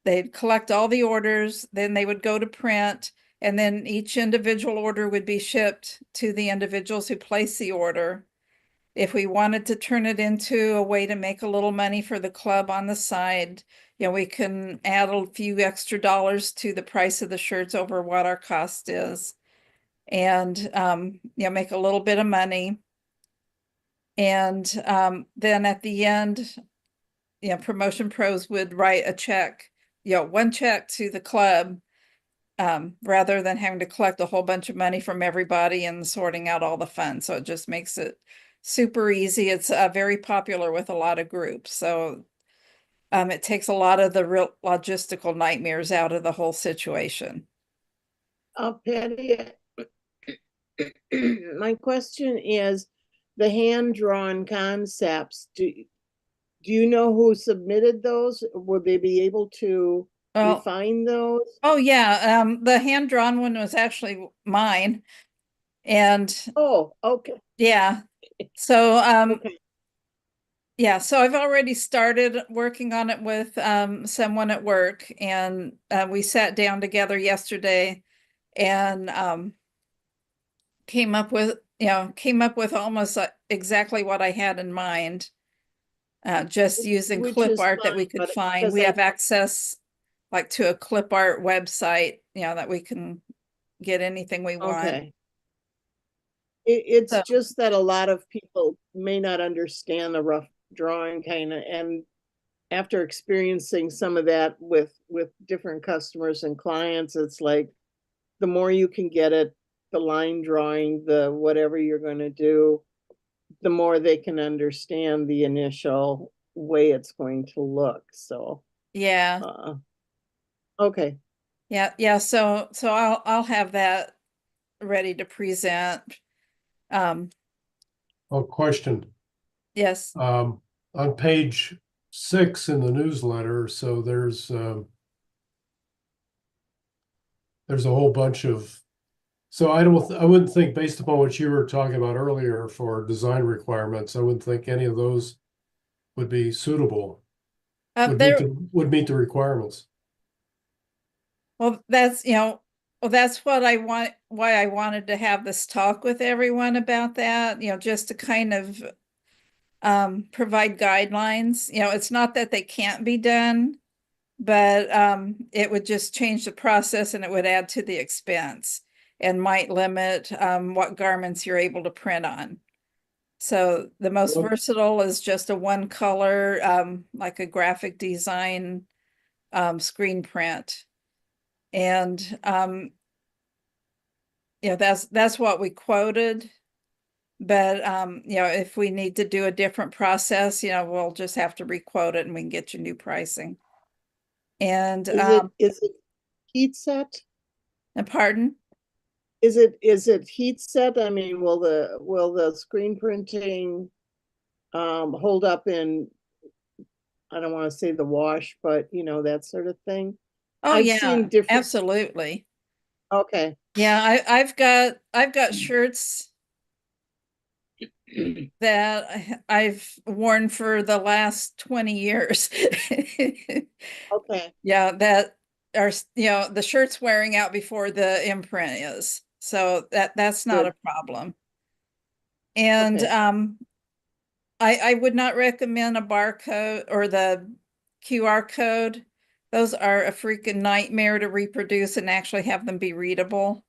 They'd collect all the orders, then they would go to print, and then each individual order would be shipped to the individuals who place the order. If we wanted to turn it into a way to make a little money for the club on the side, we can add a few extra dollars to the price of the shirts over what our cost is, and make a little bit of money. And then at the end, Promotion Pros would write a check, one check to the club, rather than having to collect a whole bunch of money from everybody and sorting out all the funds. So it just makes it super easy. It's very popular with a lot of groups. So it takes a lot of the real logistical nightmares out of the whole situation. Patty, my question is, the hand-drawn concepts, do you know who submitted those? Will they be able to refine those? Oh yeah, the hand-drawn one was actually mine. And oh, okay. Yeah. So okay. Yeah, so I've already started working on it with someone at work, and we sat down together yesterday and came up with almost exactly what I had in mind, just using clip art that we could find. We have access like to a clip art website, that we can get anything we want. Okay. It's just that a lot of people may not understand the rough drawing kind of, and after experiencing some of that with different customers and clients, it's like the more you can get it, the line drawing, the whatever you're going to do, the more they can understand the initial way it's going to look. So yeah. Okay. Yeah. So I'll have that ready to present. Question. Yes. On page 6 in the newsletter, so there's a whole bunch of So I wouldn't think, based upon what you were talking about earlier for design requirements, I wouldn't think any of those would be suitable, There, would meet the requirements. well, that's, well, that's what I want, why I wanted to have this talk with everyone about that, just to kind of provide guidelines. It's not that they can't be done, but it would just change the process and it would add to the expense and might limit what garments you're able to print on. So the most versatile is just a one color, like a graphic design screen print. And that's what we quoted. But if we need to do a different process, we'll just have to requote it and we can get you new pricing. And is it heat set? Pardon? Is it heat set? I mean, will the screen printing hold up in, I don't want to say the wash, but that sort of thing? Oh, I've yeah, seen different. absolutely. Okay. Yeah, I've got shirts that I've worn for the last 20 years. Okay. Yeah, that are, the shirt's wearing out before the imprint is. So that's not Good. a problem. And Okay. I would not recommend a barcode or the QR code. Those are a freaking nightmare to reproduce and actually have them be readable.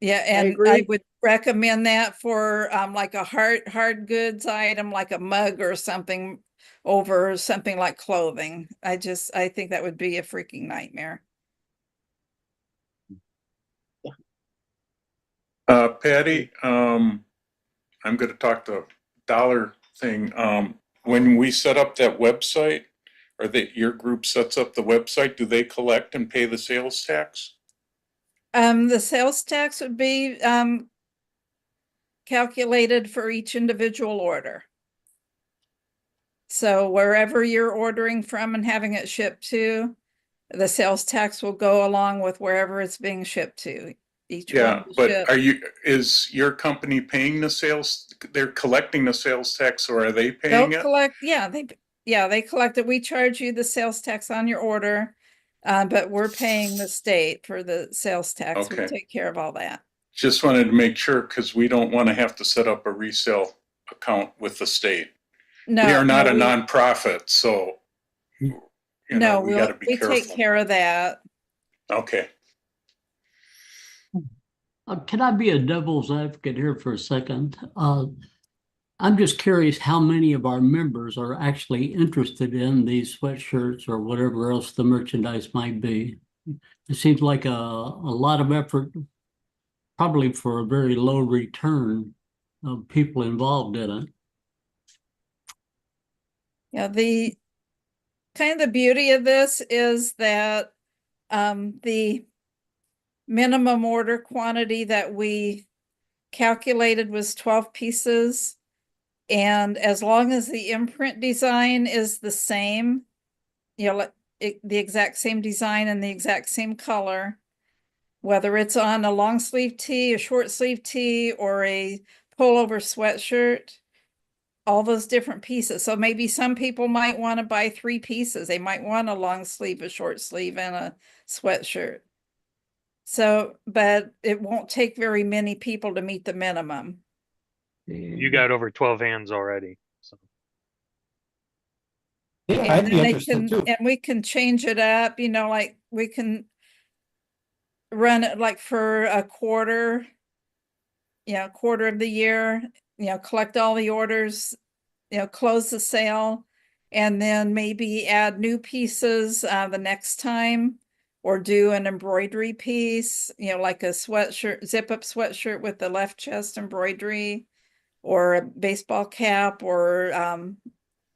Yeah, and I agree. would recommend that for like a hard goods item, like a mug or something, over something like clothing. I think that would be a freaking nightmare. Patty, I'm going to talk the dollar thing. When we set up that website, or that your group sets up the website, do they collect and pay the sales tax? The sales tax would be calculated for each individual order. So wherever you're ordering from and having it shipped to, the sales tax will go along with wherever it's being shipped to. Each Yeah, one will but ship. is your company paying the sales? They're collecting the sales tax, or are they They'll paying it? collect, they collect it. We charge you the sales tax on your order, but we're paying the state for the sales tax. We Okay. take care of all that. Just wanted to make sure, because we don't want to have to set up a resale account with the state. No, We are not a we- nonprofit, so No, we got to be we careful. take care of that. Okay. Can I be a devil's advocate here for a second? I'm just curious how many of our members are actually interested in these sweatshirts or whatever else the merchandise might be. It seems like a lot of effort, probably for a very low return of people involved in it. Yeah, the kind of the beauty of this is that the minimum order quantity that we calculated was 12 pieces. And as long as the imprint design is the same, the exact same design and the exact same color, whether it's on a long sleeve tee, a short sleeve tee, or a pullover sweatshirt, all those different pieces. So maybe some people might want to buy 3 pieces. They might want a long sleeve, a short sleeve, and a sweatshirt. So, but it won't take very many people to meet the minimum. You got over 12 hands already. So. Yeah, I'd be interested too. And we can change it up, like we can run it like for a quarter of the year, collect all the orders, close the sale, and then maybe add new pieces the next time, or do an embroidery piece, like a sweatshirt, zip up sweatshirt with the left chest embroidery, or a baseball cap, or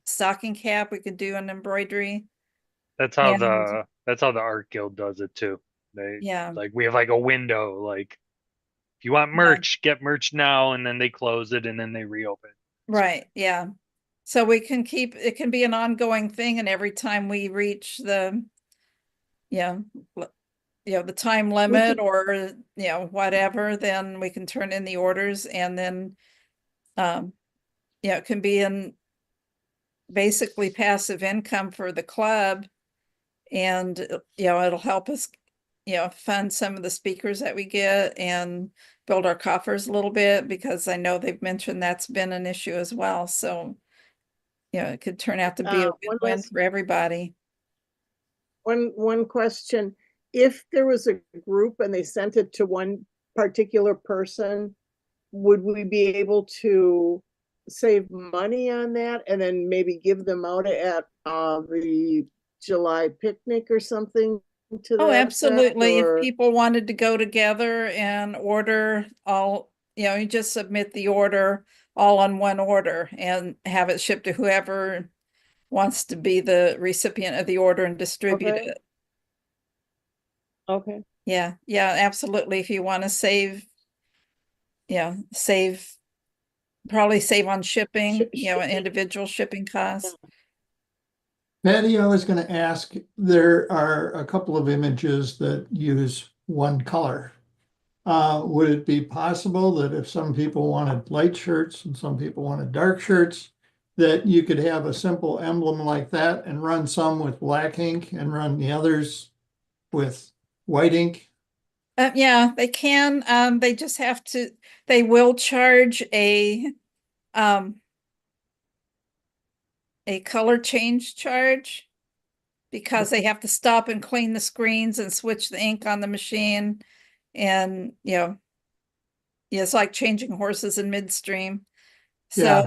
stocking cap. We could do an embroidery. That's how the art guild does it too. Like we have like a window, like if you want merch, get merch now, and then they close it and then they reopen. Right. Yeah. So we can keep, it can be an ongoing thing, and every time we reach the, the time limit or, whatever, then we can turn in the orders and then, it can be in basically passive income for the club. And, it'll help us, fund some of the speakers that we get and build our coffers a little bit, because I know they've mentioned that's been an issue as well. So, it could turn out to be a one win-win last- for everybody. One question, if there was a group and they sent it to one particular person, would we be able to save money on that and then maybe give them out at the July picnic or something to Oh, that effect, absolutely. If or- people wanted to go together and order all, you just submit the order all on one order and have it shipped to whoever wants to be the recipient of the order and distribute Okay. it. Okay. Yeah, absolutely. If you want to save, probably save on shipping, individual shipping costs. Patty, I was gonna ask, there are a couple of images that use one color. Would it be possible that if some people wanted light shirts and some people wanted dark shirts, that you could have a simple emblem like that and run some with black ink and run the others with white ink? Yeah, they can. They just have to, they will charge a color change charge because they have to stop and clean the screens and switch the ink on the machine. And, it's like changing horses in midstream. So, Yeah.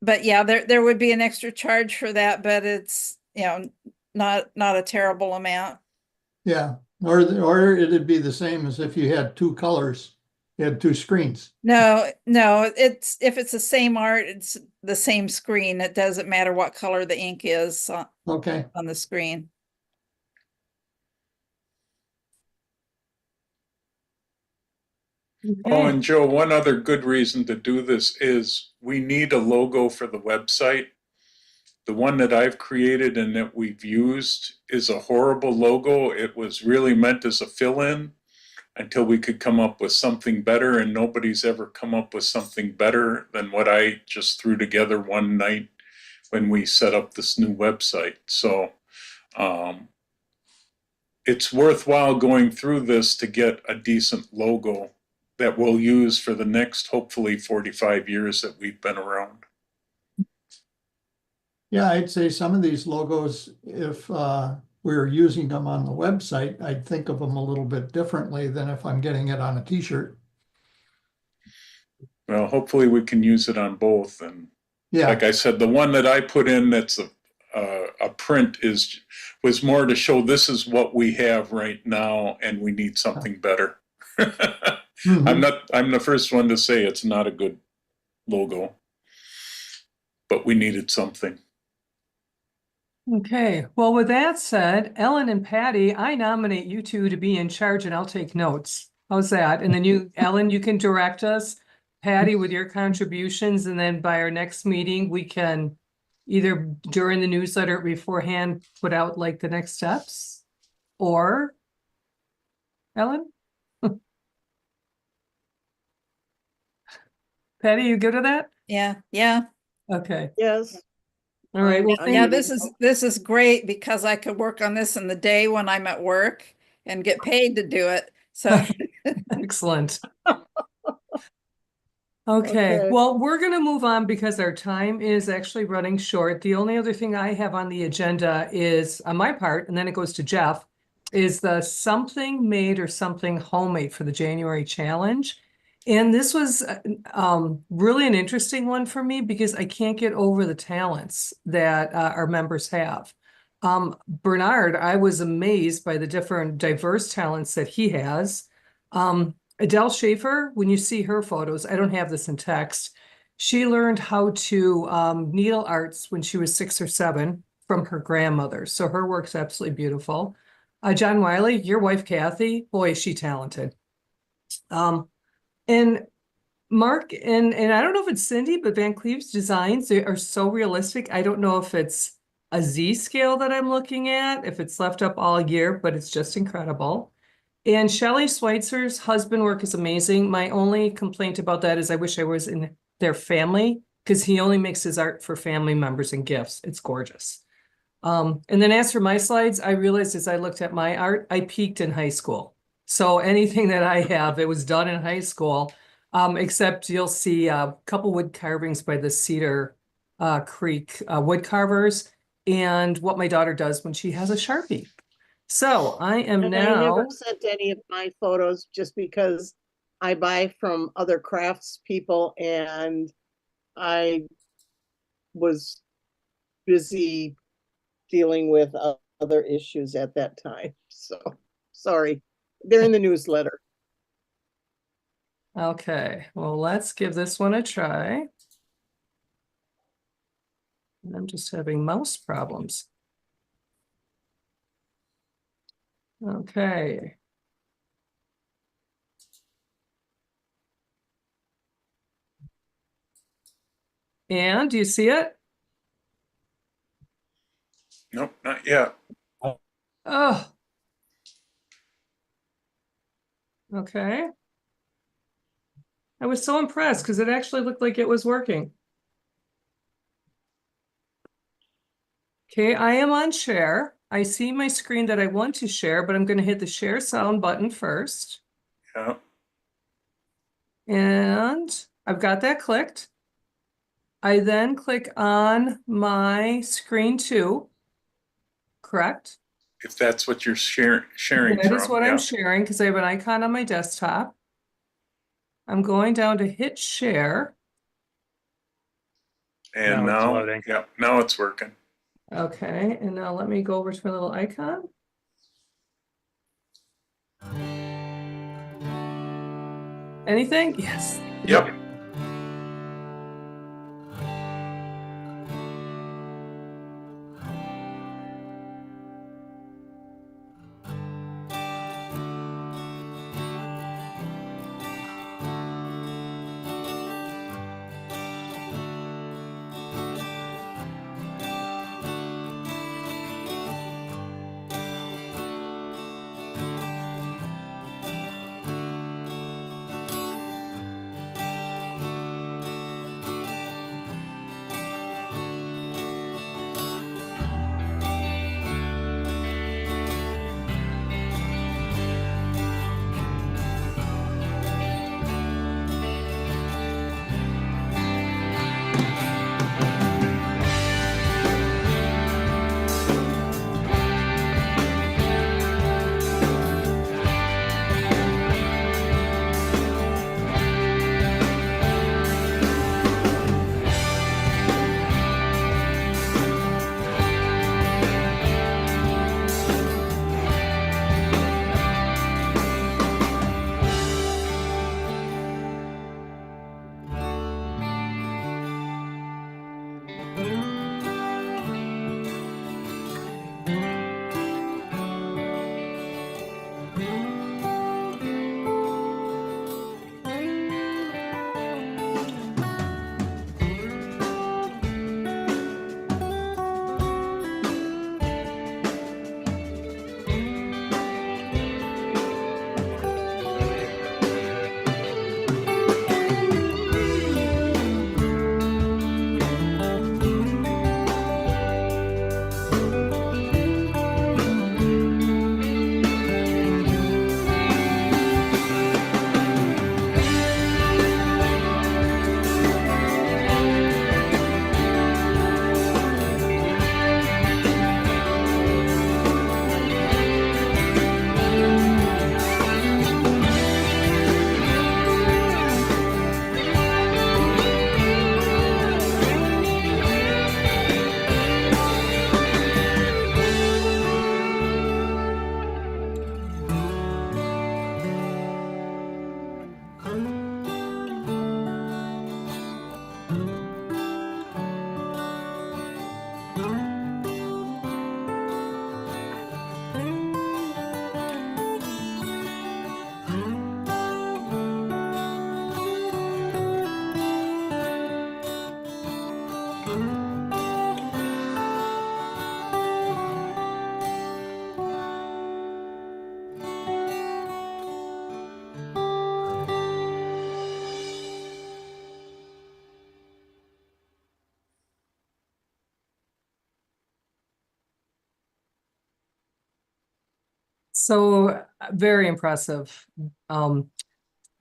but yeah, there would be an extra charge for that, but it's, not a terrible amount. Yeah, or it'd be the same as if you had two colors, you had two screens. No, if it's the same art, it's the same screen. It doesn't matter what color the ink is Okay, on the screen. Oh, and Joe, one other good reason to do this is we need a logo for the website. The one that I've created and that we've used is a horrible logo. It was really meant as a fill-in until we could come up with something better, and nobody's ever come up with something better than what I just threw together one night when we set up this new website. So it's worthwhile going through this to get a decent logo that we'll use for the next, hopefully, 45 years that we've been around. yeah, I'd say some of these logos, if we were using them on the website, I'd think of them a little bit differently than if I'm getting it on a t-shirt. Well, hopefully we can use it on both. And Yeah, like I said, the one that I put in that's a print was more to show this is what we have right now and we need something better. mhm. I'm the first one to say it's not a good logo, but we needed something. Okay, well, with that said, Ellen and Patty, I nominate you two to be in charge and I'll take notes. How's that? And then you, Ellen, you can direct us, Patty, with your contributions, and then by our next meeting, we can either during the newsletter or beforehand, put out like the next steps, or Ellen? Patty, you good with that? Yeah. Okay, Yes. all right, well, Yeah, thank you. this is great because I could work on this in the day when I'm at work and get paid to do it. So Excellent. Okay, well, we're gonna move on because our time is actually running short. The only other thing I have on the agenda is, on my part, and then it goes to Jeff, is the something made or something homemade for the January challenge. And this was really an interesting one for me because I can't get over the talents that our members have. Bernard, I was amazed by the different diverse talents that he has. Adele Schaefer, when you see her photos, I don't have this in text. She learned how to needle arts when she was 6 or 7 from her grandmother. So her work's absolutely beautiful. John Wiley, your wife, Kathy, boy, is she talented. And Mark, and I don't know if it's Cindy, but Van Cleve's designs, they are so realistic. I don't know if it's a Z scale that I'm looking at, if it's left up all year, but it's just incredible. And Shelley Schweitzer's husband work is amazing. My only complaint about that is I wish I was in their family because he only makes his art for family members and gifts. It's gorgeous. And then as for my slides, I realized as I looked at my art, I peaked in high school. So anything that I have, it was done in high school, except you'll see a couple wood carvings by the Cedar Creek wood carvers and what my daughter does when she has a Sharpie. So I am And I now, never sent any of my photos just because I buy from other crafts people and I was busy dealing with other issues at that time. So sorry, they're in the newsletter. okay, well, let's give this one a try. I'm just having mouse problems. Okay. And do you see it? Nope, not yet. Oh. Okay. I was so impressed because it actually looked like it was working. Okay, I am on share. I see my screen that I want to share, but I'm going to hit the share sound button first. Yeah. And I've got that clicked. I then click on my screen too, correct? If that's what you're sharing That from, is what yeah. I'm sharing because I have an icon on my desktop. I'm going down to hit share. And Now it's now, loading. yeah, now it's working. Okay, and now let me go over to my little icon. Anything? Yes. Yep. So very impressive.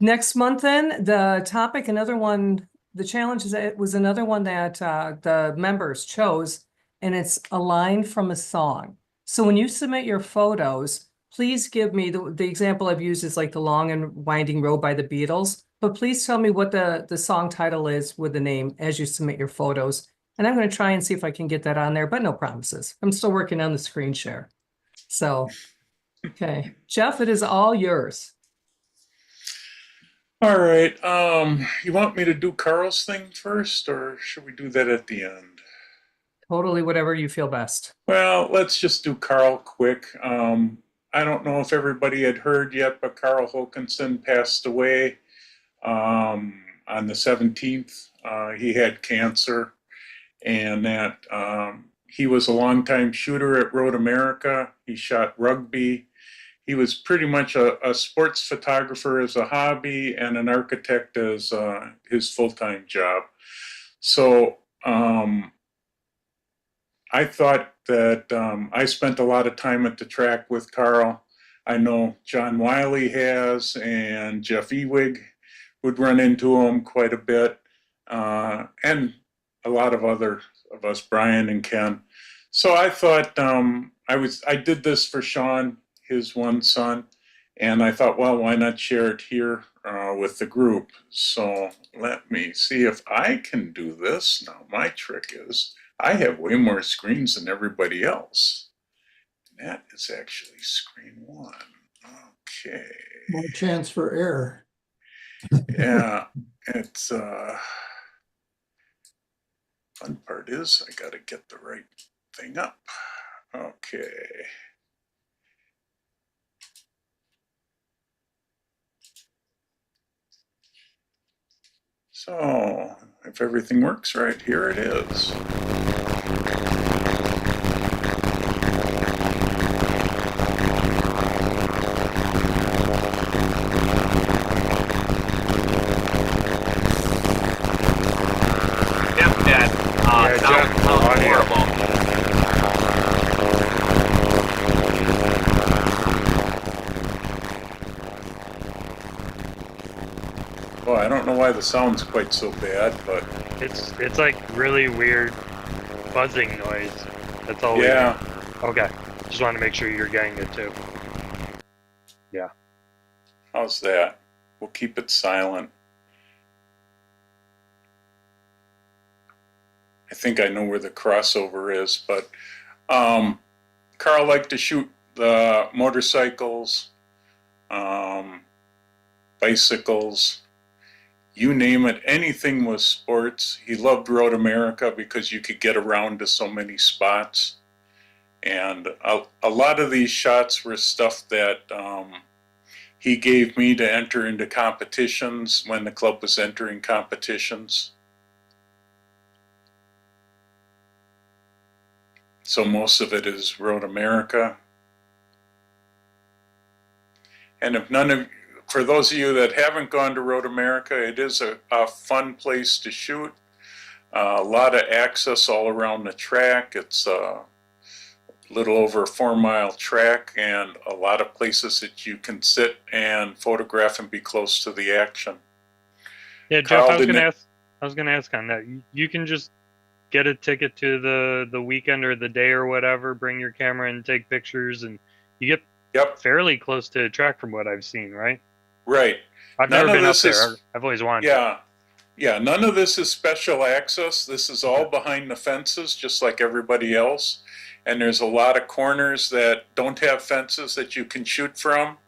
Next month then, the topic, another one, the challenge is, it was another one that the members chose, and it's a line from a song. So when you submit your photos, please give me, the example I've used is like The Long and Winding Road by the Beatles, but please tell me what the song title is with the name as you submit your photos. And I'm going to try and see if I can get that on there, but no promises. I'm still working on the screen share. So, okay, Jeff, it is all yours. All right. You want me to do Carl's thing first, or should we do that at the end? Totally whatever you feel best. Well, let's just do Karl quick. I don't know if everybody had heard yet, but Karl Hokanson passed away on the 17th. He had cancer, and that he was a longtime shooter at Road America. He shot rugby. He was pretty much a sports photographer as a hobby and an architect as his full-time job. So I thought that I spent a lot of time at the track with Karl. I know John Wiley has, and Jeff Ewig would run into him quite a bit, and a lot of other of us, Brian and Ken. So I thought I did this for Sean, his one son, and I thought, well, why not share it here with the group? So let me see if I can do this. Now, my trick is I have way more screens than everybody else. That is actually screen one. Okay. More chance for error. Yeah, it's fun part is I got to get the right thing up. Okay. So, if everything works right, here it is. Sounds horrible. Well, I don't know why the sound's quite so bad, but It's like really weird buzzing noise. That's all. yeah. Okay. Just want to make sure you're getting it too. Yeah. How's that? We'll keep it silent. I think I know where the crossover is, but Karl liked to shoot the motorcycles, bicycles, you name it. Anything was sports. He loved Road America because you could get around to so many spots. And a lot of these shots were stuff that he gave me to enter into competitions when the club was entering competitions. So most of it is Road America. And if for those of you that haven't gone to Road America, it is a fun place to shoot. A lot of access all around the track. It's a little over a 4-mile track, and a lot of places that you can sit and photograph and be close to the action. Yeah, Jeff, Karl, I was gonna ask on that. You can just get a ticket to the weekend or the day or whatever, bring your camera and take pictures, and you get fairly close to the track from what I've seen, right? Right. I've never been up there. I've always wanted to. Yeah, none of this is special access. This is all behind the fences, just like everybody else. And there's a lot of corners that don't have fences that you can shoot from.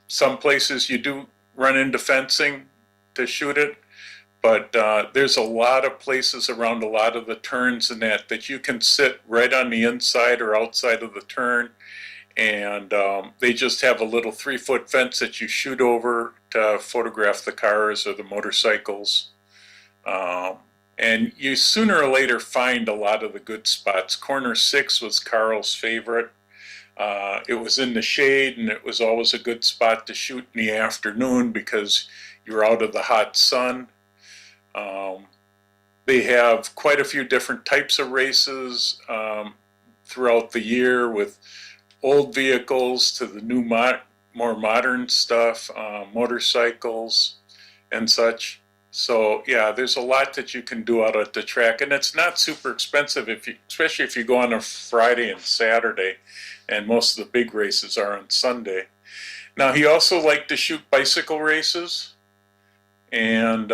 Some places you do run into fencing to shoot it, but there's a lot of places around a lot of the turns and that you can sit right on the inside or outside of the turn, and they just have a little 3-foot fence that you shoot over to photograph the cars or the motorcycles. And you sooner or later find a lot of the good spots. Corner 6 was Karl's favorite. It was in the shade, and it was always a good spot to shoot in the afternoon because you're out of the hot sun. They have quite a few different types of races throughout the year with old vehicles to the new more modern stuff, motorcycles and such. So yeah, there's a lot that you can do out at the track, and it's not super expensive especially if you go on a Friday and Saturday, and most of the big races are on Sunday. Now he also liked to shoot bicycle races, and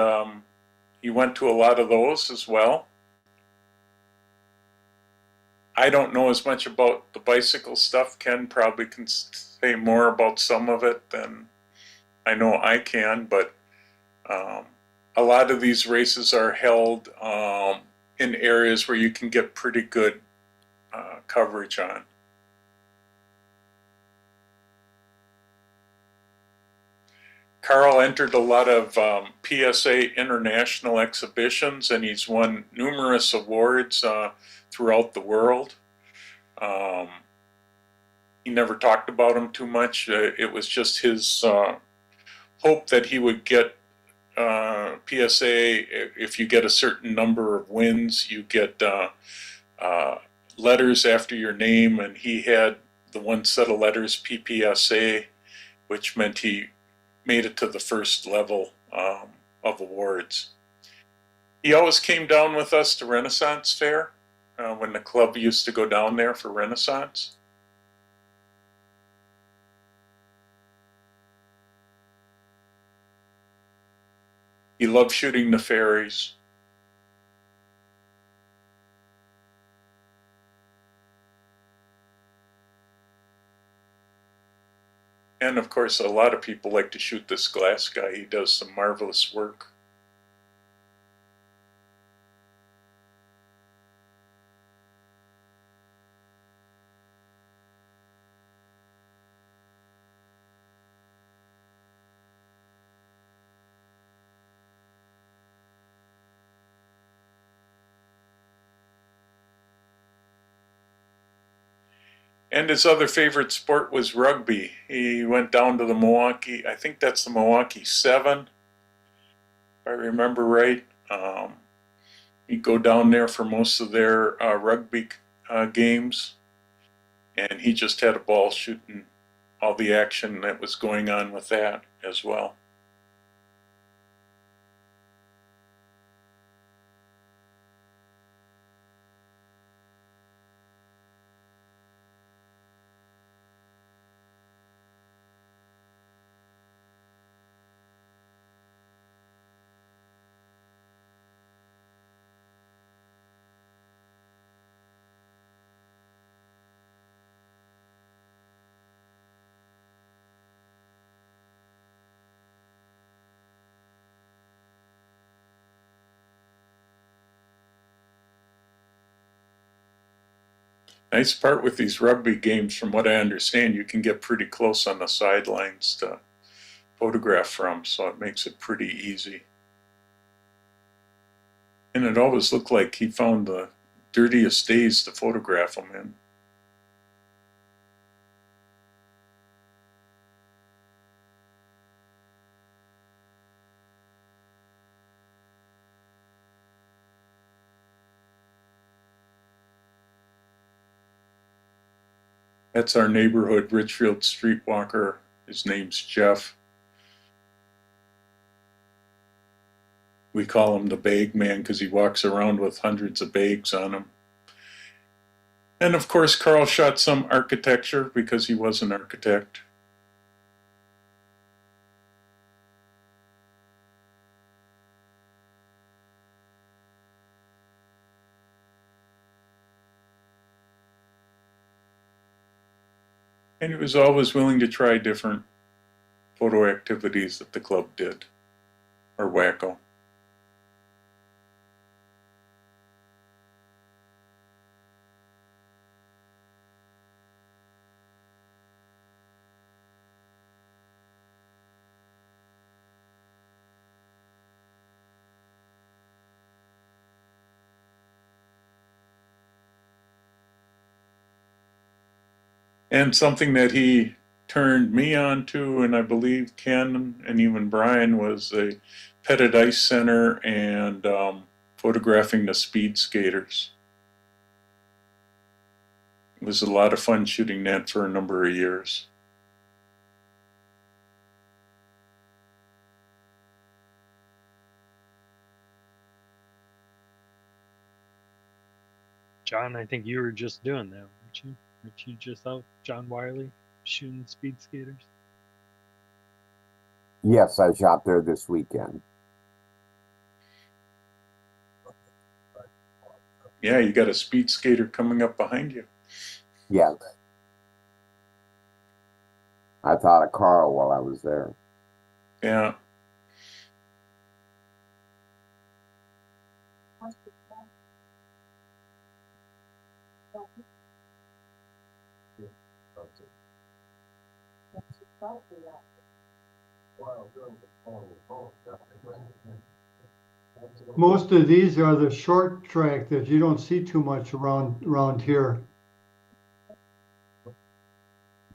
he went to a lot of those as well. I don't know as much about the bicycle stuff. Ken probably can say more about some of it than I know I can, but a lot of these races are held in areas where you can get pretty good coverage on. Karl entered a lot of PSA international exhibitions, and he's won numerous awards throughout the world. He never talked about them too much. It was just his hope that he would get PSA. If you get a certain number of wins, you get letters after your name, and he had the one set of letters PPSA, which meant he made it to the first level of awards. He always came down with us to Renaissance Fair when the club used to go down there for Renaissance. He loved shooting the fairies. And of course, a lot of people like to shoot this glass guy. He does some marvelous work. And his other favorite sport was rugby. He went down to the Milwaukee, I think that's the Milwaukee 7, if I remember right. He'd go down there for most of their rugby games, and he just had a ball shooting all the action that was going on with that as well. Nice part with these rugby games, from what I understand, you can get pretty close on the sidelines to photograph from, so it makes it pretty easy. And it always looked like he found the dirtiest days to photograph them in. That's our neighborhood Richfield streetwalker. His name's Jeff. We call him the bag man because he walks around with hundreds of bags on him. And of course, Karl shot some architecture because he was an architect. And he was always willing to try different photo activities that the club did, or wacko. And something that he turned me on to, and I believe Ken and even Brian, was the Pettit Ice Center and photographing the speed skaters. was a lot of fun shooting that for a number of years. John, I think you were just doing that, weren't you? Weren't you just out, John Wiley, shooting speed skaters? Yes, I shot there this weekend. Yeah, you got a speed skater coming up behind you. Yes. I thought of Karl while I was there. Yeah. Most of these are the short track that you don't see too much around here.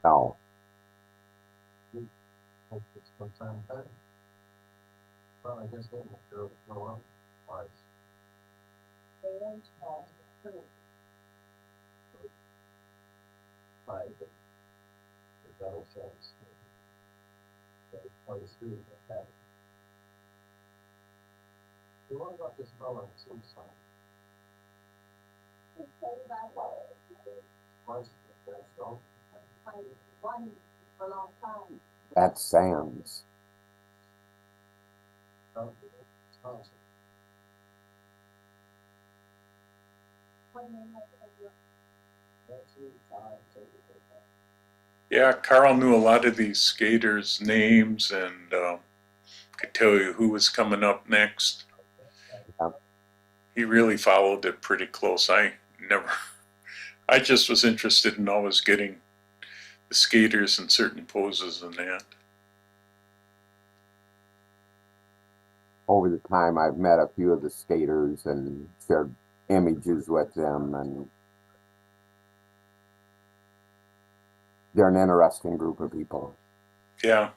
No. That's Sam's. Yeah, Karl knew a lot of these skaters' names and could tell you who was coming up next. He really followed it pretty close. I just was interested in always getting the skaters in certain poses and that. Over the time, I've met a few of the skaters and shared images with them, and they're an interesting group of people. Yeah.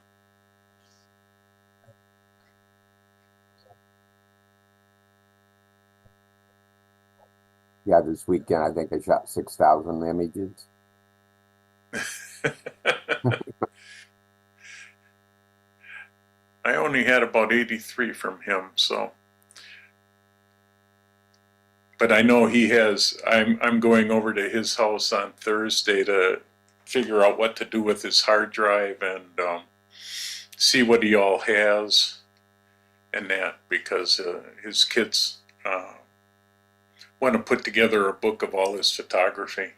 Yeah, this weekend I think I shot 6,000 images. I only had about 83 from him, so. But I know he has, I'm going over to his house on Thursday to figure out what to do with his hard drive and see what he all has and that, because his kids want to put together a book of all his photography.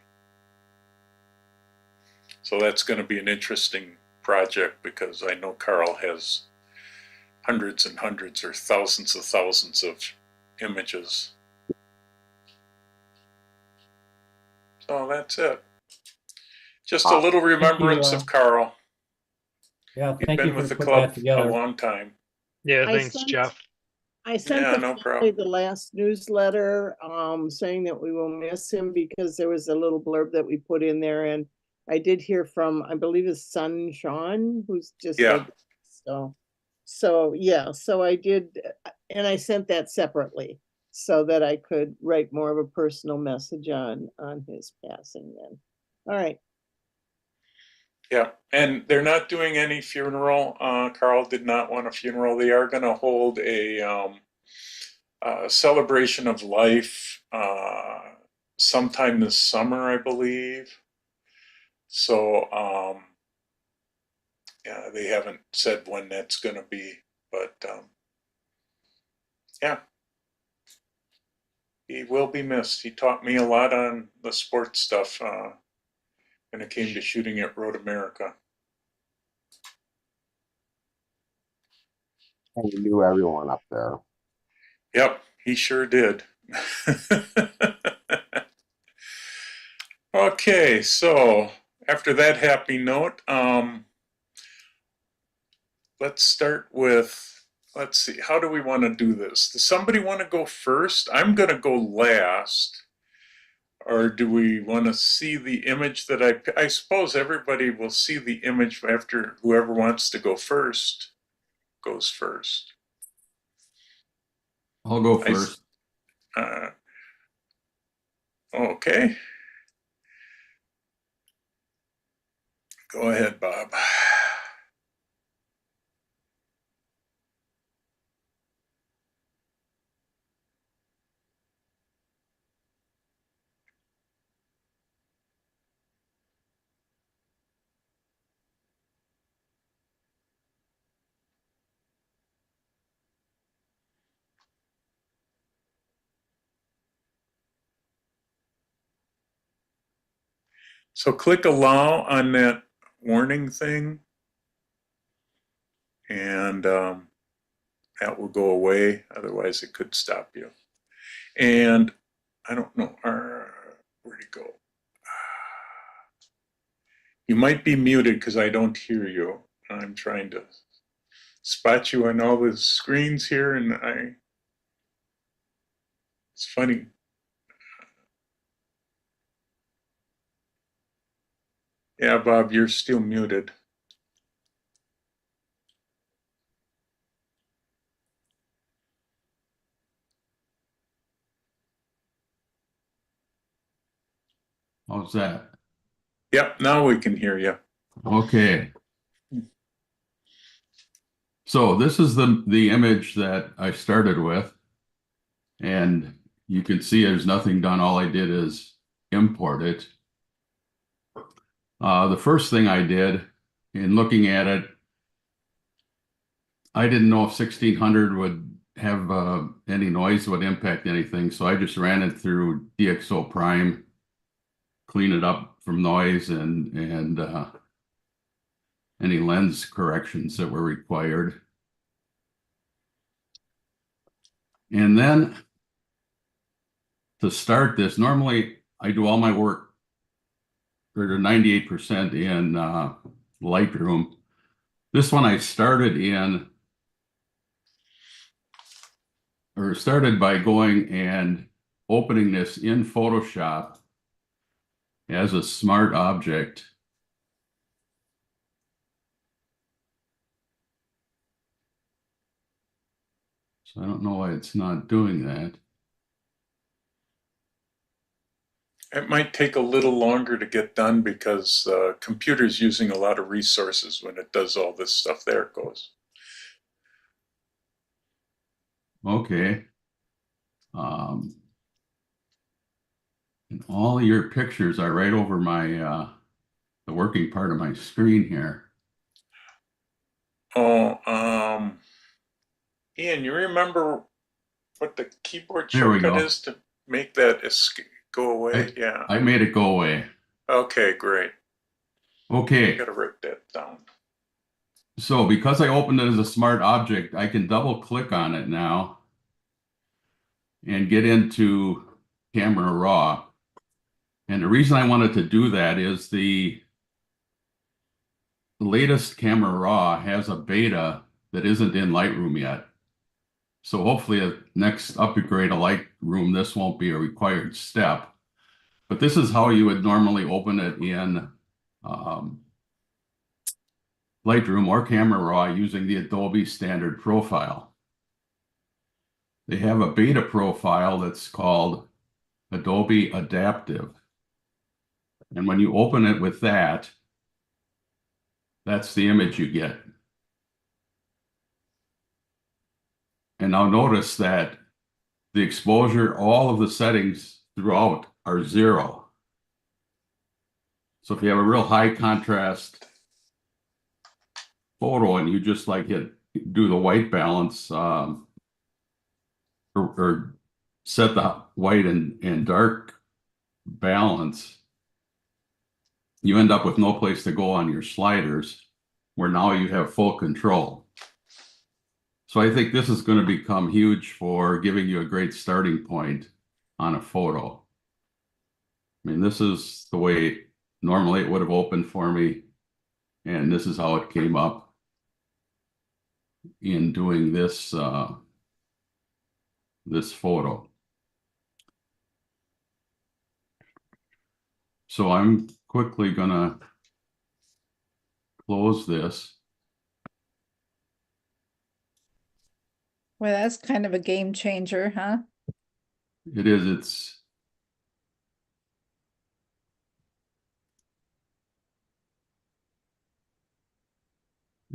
So that's going to be an interesting project, because I know Karl has hundreds and hundreds or thousands of images. So that's it. Just a little remembrance of Karl. Yeah, He's thank you been for with the putting that club a together. long time. Yeah, I thanks, sent- Jeff. I sent Yeah, the no family problem. the last newsletter, saying that we will miss him, because there was a little blurb that we put in there, and I did hear from, I believe his son, Sean, who's just Yeah. so yeah, so I did, and I sent that separately so that I could write more of a personal message on his passing then. All right. Yeah, and they're not doing any funeral. Karl did not want a funeral. They are going to hold a celebration of life sometime this summer, I believe. So, yeah, they haven't said when that's going to be, but yeah, he will be missed. He taught me a lot on the sports stuff when it came to shooting at Road America. And he knew everyone up there. Yep, he sure did. Okay, so after that happy note, let's start with, let's see, how do we want to do this? Does somebody want to go first? I'm going to go last. Or do we want to see the image that I suppose everybody will see the image after whoever wants to go first goes first. I'll go first. Okay. Go ahead, Bob. So click allow on that warning thing, and that will go away. Otherwise, it could stop you. And I don't know, where'd it go? You might be muted because I don't hear you. I'm trying to spot you on all the screens here, and it's funny. Yeah, Bob, you're still muted. How's that? Yep, now we can hear you. Okay. So this is the image that I started with, and you can see there's nothing done. All I did is import it. The first thing I did in looking at it, I didn't know if 1600 would have any noise would impact anything, so I just ran it through DxO Prime, clean it up from noise and any lens corrections that were required. And then to start this, normally I do all my work, or 98% in Lightroom. This one I started by going and opening this in Photoshop as a smart object. So I don't know why it's not doing that. It might take a little longer to get done because the computer's using a lot of resources when it does all this stuff. There it goes. Okay. And all your pictures are right over my the working part of my screen here. Oh, Ian, you remember what the keyboard There we shortcut go. is to make that go away? Yeah. I made it go away. Okay, great. Okay. Gotta write that down. So because I opened it as a smart object, I can double click on it now and get into Camera Raw. And the reason I wanted to do that is the latest Camera Raw has a beta that isn't in Lightroom yet. So hopefully the next upgrade of Lightroom, this won't be a required step. But this is how you would normally open it in Lightroom or Camera Raw using the Adobe standard profile. They have a beta profile that's called Adobe Adaptive. And when you open it with that, that's the image you get. And now notice that the exposure, all of the settings throughout are 0. So if you have a real high contrast photo and you just like do the white balance or set the white and dark balance, you end up with no place to go on your sliders, where now you have full control. So I think this is going to become huge for giving you a great starting point on a photo. I mean, this is the way normally it would have opened for me, and this is how it came up in doing this this photo. So I'm quickly gonna close this. Well, that's kind of a game changer, huh? It is,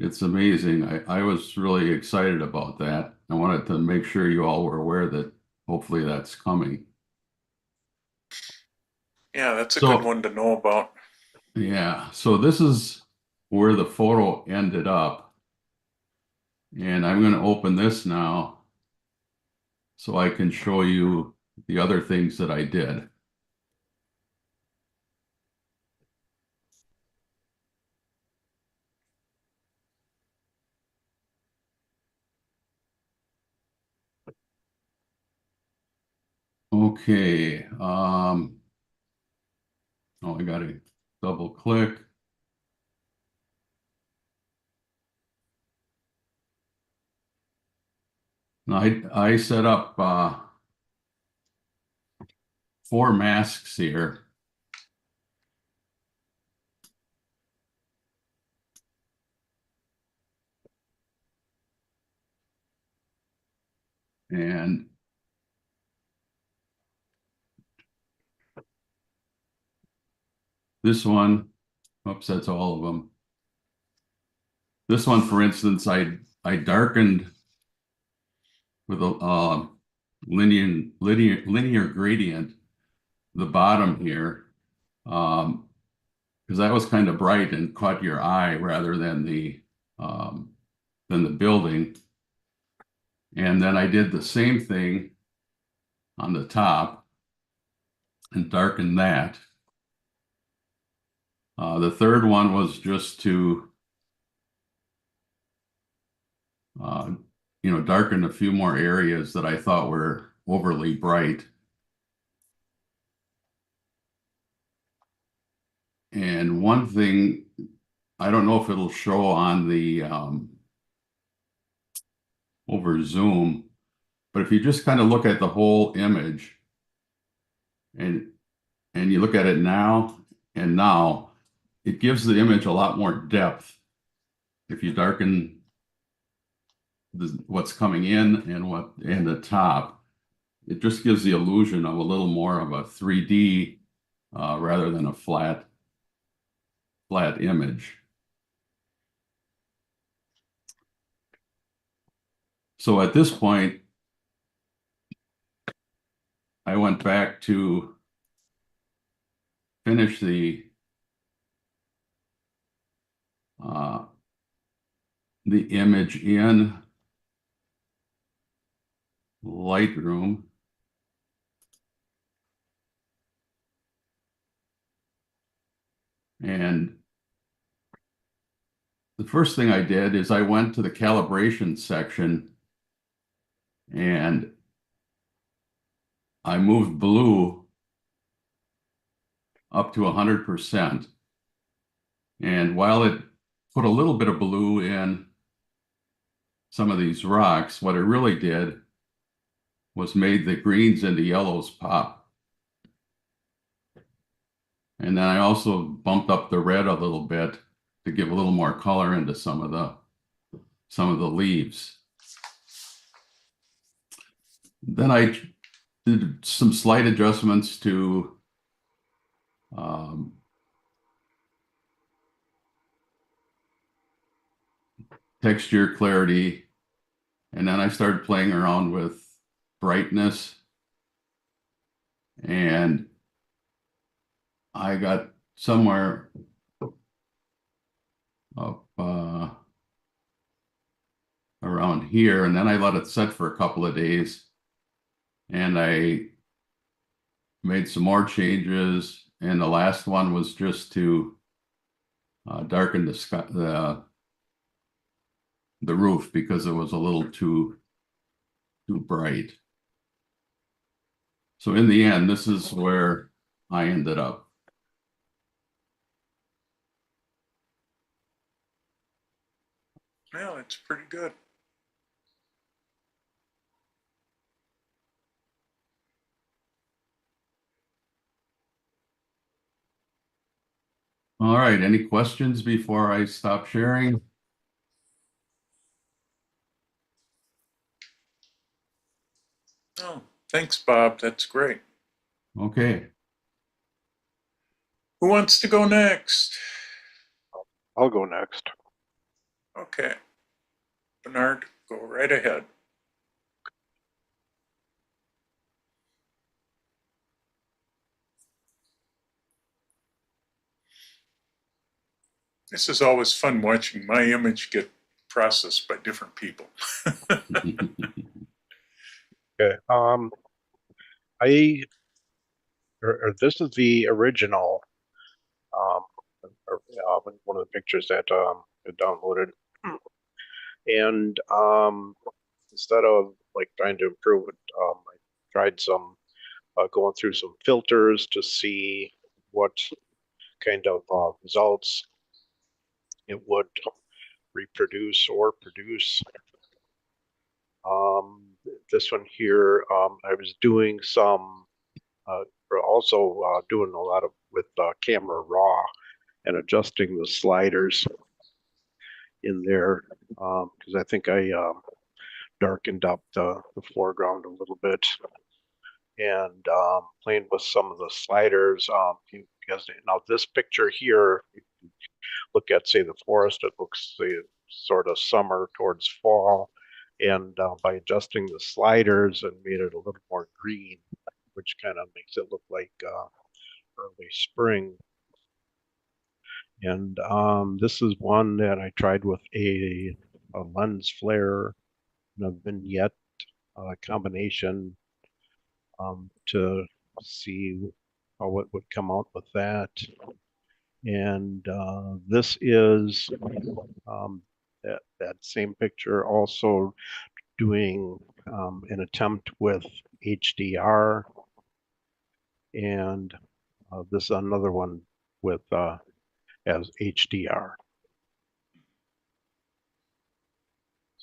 It's amazing. I was really excited about that. I wanted to make sure you all were aware that hopefully that's coming. Yeah, that's a So- good one to know about. Yeah, so this is where the photo ended up. And I'm going to open this now so I can show you the other things that I did. Okay, oh, I gotta double click. I set up 4 masks here. And this one, oops, that's all of them. This one, for instance, I darkened with a linear gradient the bottom here, because that was kind of bright and caught your eye rather than the building. And then I did the same thing on the top and darkened that. The third one was just to darken a few more areas that I thought were overly bright. And one thing, I don't know if it'll show on the over Zoom, but if you just kind of look at the whole image and you look at it now and now, it gives the image a lot more depth. If you darken what's coming in and the top, it just gives the illusion of a little more of a 3D rather than a flat image. So at this point, I went back to finish the image in Lightroom. And the first thing I did is I went to the calibration section and I moved blue up to 100%. And while it put a little bit of blue in some of these rocks, what it really did was made the greens and the yellows pop. And then I also bumped up the red a little bit to give a little more color into some of the leaves. Then I did some slight adjustments to texture, clarity, and then I started playing around with brightness, and I got somewhere up around here, and then I let it set for a couple of days, and I made some more changes, and the last one was just to darken the sky, the roof, because it was a little too bright. So in the end, this is where I ended up. Yeah, it's pretty good. All right, any questions before I stop sharing? Oh, thanks, Bob. That's great. Okay. Who wants to go next? I'll go next. Okay. Bernard, go right ahead. This is always fun watching my image get processed by different people. Okay. This is the original, one of the pictures that I downloaded, and instead of like trying to improve it, I tried some going through some filters to see what kind of results it would reproduce or produce. This one here, I was doing some, also doing a lot of with camera raw and adjusting the sliders in there, because I think I darkened up the foreground a little bit, and playing with some of the sliders, because now this picture here, if you look at, say, the forest, it looks, say, sort of summer towards fall, and by adjusting the sliders and made it a little more green, which kind of makes it look like early spring. And this is one that I tried with a lens flare and a vignette combination to see how it would come out with that. And this is that same picture, also doing an attempt with HDR, and this is another one with as HDR.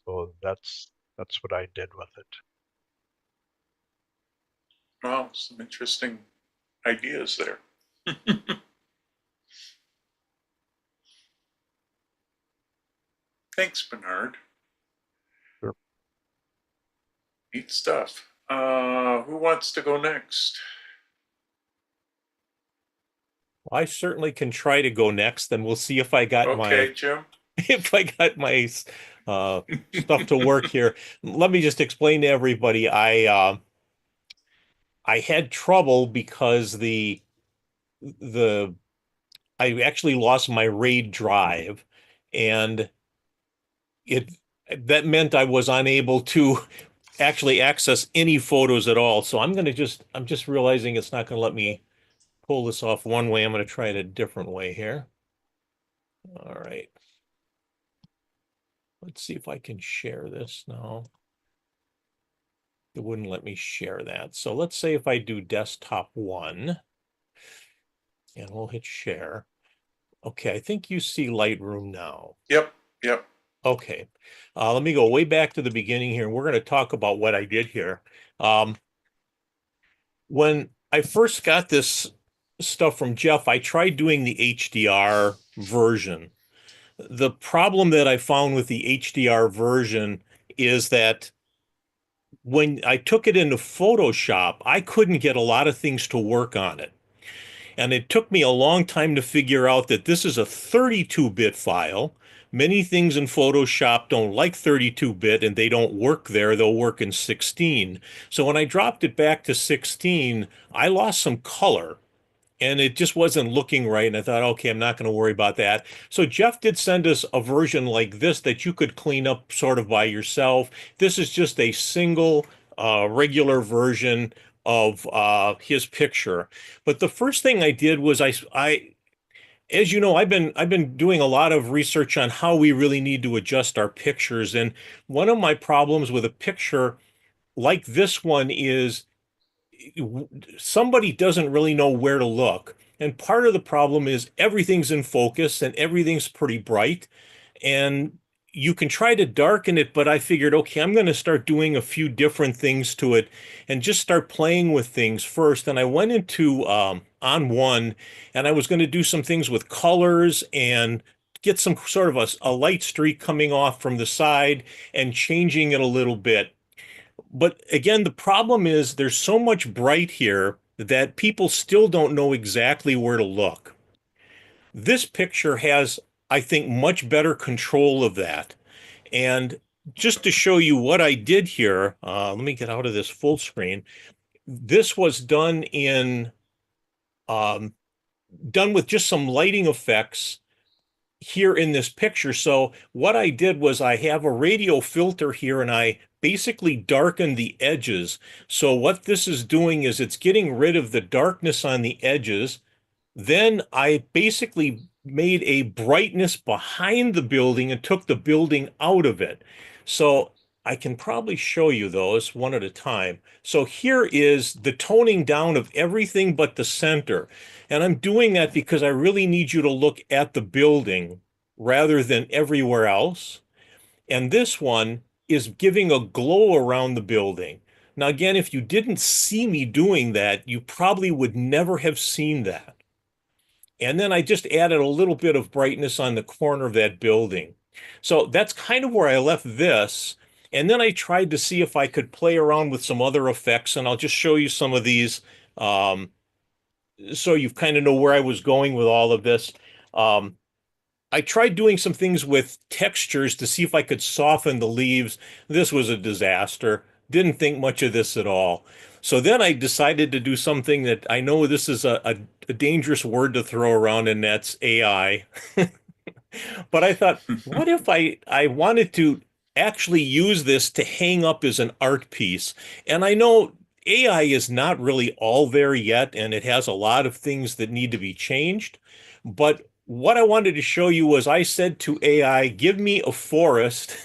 So that's what I did with it. Wow, some interesting ideas there. Thanks, Bernard. Sure. Neat stuff. Who wants to go next? I certainly can try to go next, and we'll see if I got Okay, Jim. if I got my stuff to work here. Let me just explain to everybody. I had trouble because I actually lost my RAID drive, and that meant I was unable to actually access any photos at all. So I'm just realizing it's not going to let me pull this off one way. I'm going to try it a different way here. All right. Let's see if I can share this now. It wouldn't let me share that. So let's say if I do desktop 1, and we'll hit share. Okay, I think you see Lightroom now. Yep. Okay, let me go way back to the beginning here, and we're going to talk about what I did here. When I first got this stuff from Jeff, I tried doing the HDR version. The problem that I found with the HDR version is that when I took it into Photoshop, I couldn't get a lot of things to work on it. And it took me a long time to figure out that this is a 32-bit file. Many things in Photoshop don't like 32-bit, and they don't work there. They'll work in 16. So when I dropped it back to 16, I lost some color, and it just wasn't looking right. And I thought, okay, I'm not going to worry about that. So Jeff did send us a version like this that you could clean up sort of by yourself. This is just a single regular version of his picture. But the first thing I did was I as you know, I've been doing a lot of research on how we really need to adjust our pictures. And one of my problems with a picture like this one is somebody doesn't really know where to look. And part of the problem is everything's in focus and everything's pretty bright. And you can try to darken it, but I figured, okay, I'm going to start doing a few different things to it and just start playing with things first. And I went into on one, and I was going to do some things with colors and get some sort of a light streak coming off from the side and changing it a little bit. But again, the problem is there's so much bright here that people still don't know exactly where to look. This picture has I think, much better control of that. And just to show you what I did here, let me get out of this full screen. This was done done with just some lighting effects here in this picture. So what I did was I have a radio filter here and I basically darkened the edges. So what this is doing is it's getting rid of the darkness on the edges. Then I basically made a brightness behind the building and took the building out of it. So I can probably show you those one at a time. So here is the toning down of everything but the center. And I'm doing that because I really need you to look at the building rather than everywhere else. And this one is giving a glow around the building. Now, again, if you didn't see me doing that, you probably would never have seen that. And then I just added a little bit of brightness on the corner of that building. So that's kind of where I left this. And then I tried to see if I could play around with some other effects, and I'll just show you some of these so you kind of know where I was going with all of this. I tried doing some things with textures to see if I could soften the leaves. This was a disaster. Didn't think much of this at all. So then I decided to do something that I know this is a dangerous word to throw around, and that's AI. But I thought, what if I wanted to actually use this to hang up as an art piece? And I know AI is not really all there yet, and it has a lot of things that need to be changed. But what I wanted to show you was I said to AI, give me a forest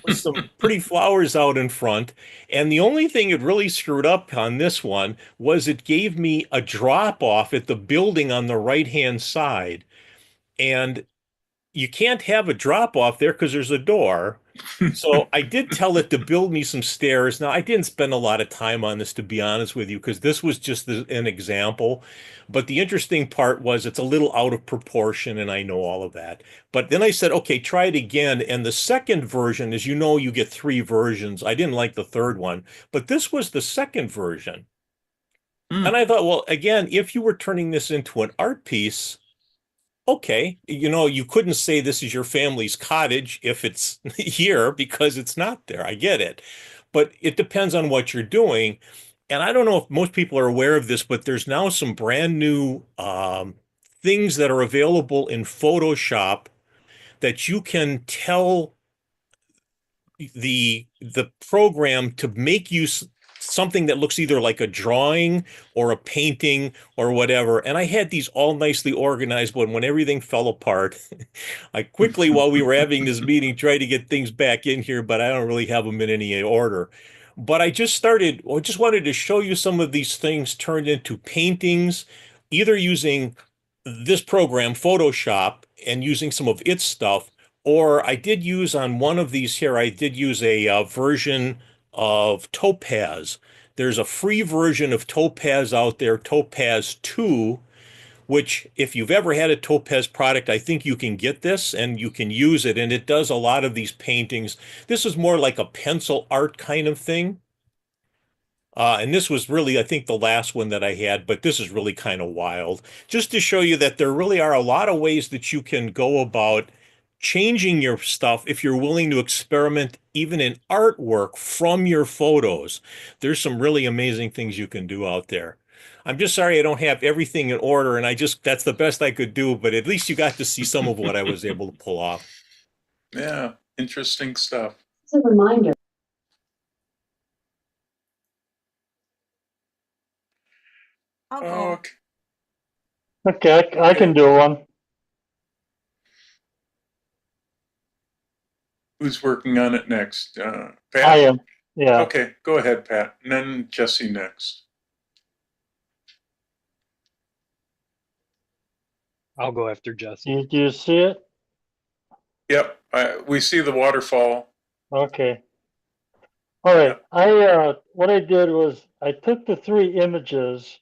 with some pretty flowers out in front. And the only thing it really screwed up on this one was it gave me a drop off at the building on the right-hand side. And you can't have a drop off there because there's a door. So I did tell it to build me some stairs. Now, I didn't spend a lot of time on this, to be honest with you, because this was just an example. But the interesting part was it's a little out of proportion, and I know all of that. But then I said, okay, try it again. And the second version, as you know, you get 3 versions. I didn't like the third one, but this was the second version. And I thought, well, again, if you were turning this into an art piece, okay, you couldn't say this is your family's cottage if it's here because it's not there. I get it. But it depends on what you're doing. And I don't know if most people are aware of this, but there's now some brand new things that are available in Photoshop that you can tell the program to make you something that looks either like a drawing or a painting or whatever. And I had these all nicely organized, but when everything fell apart, I quickly, while we were having this meeting, tried to get things back in here, but I don't really have them in any order. But I just wanted to show you some of these things turned into paintings, either using this program, Photoshop, and using some of its stuff, or I did use on one of these here, I did use a version of Topaz. There's a free version of Topaz out there, Topaz 2, which if you've ever had a Topaz product, I think you can get this and you can use it. And it does a lot of these paintings. This is more like a pencil art kind of thing. And this was really, I think, the last one that I had, but this is really kind of wild. Just to show you that there really are a lot of ways that you can go about changing your stuff if you're willing to experiment even in artwork from your photos. There's some really amazing things you can do out there. I'm just sorry I don't have everything in order, and that's the best I could do, but at least you got to see some of what I was able to pull off. Yeah, interesting stuff. It's a reminder. I'll go. Okay. Okay, I can do one. Who's working on it next? Pat? I am. Yeah. Okay, go ahead, Pat. And then Jesse next. I'll go after Jesse. Do you see it? Yep, we see the waterfall. Okay. All right. What I did was I took the 3 images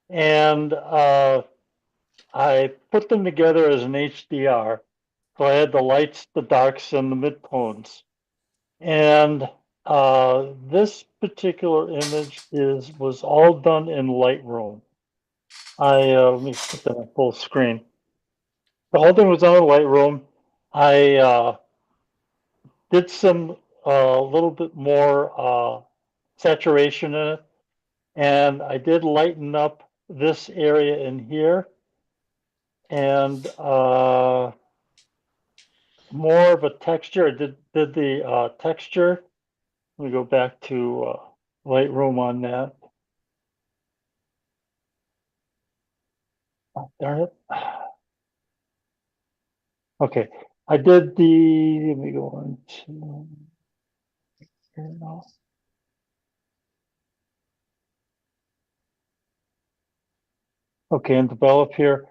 and I put them together as an HDR. So I had the lights, the darks, and the midtones. And this particular image was all done in Lightroom. Let me put that on full screen. the whole thing was on Lightroom. I did some little bit more saturation in it, and I did lighten up this area in here, and more of a texture. I did the texture. Let me go back to Lightroom on that. Oh, darn it. Okay, I did the, let me go on to here now. Okay, and develop here.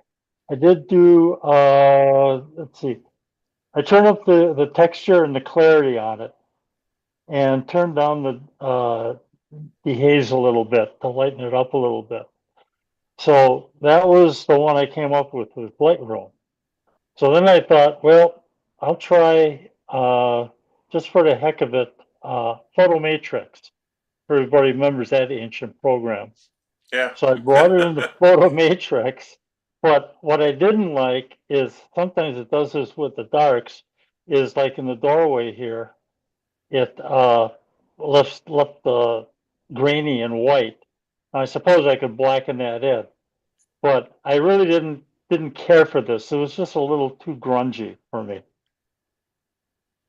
I did do, let's see. I turned up the texture and the clarity on it and turned down the dehaze a little bit to lighten it up a little bit. So that was the one I came up with Lightroom. So then I thought, well, I'll try, just for the heck of it, Photo Matrix. Everybody remembers that ancient program. Yeah. So I brought it into Photo Matrix, but what I didn't like is sometimes it does this with the darks, is like in the doorway here, it left the grainy and white. I suppose I could blacken that in, but I really didn't care for this. It was just a little too grungy for me.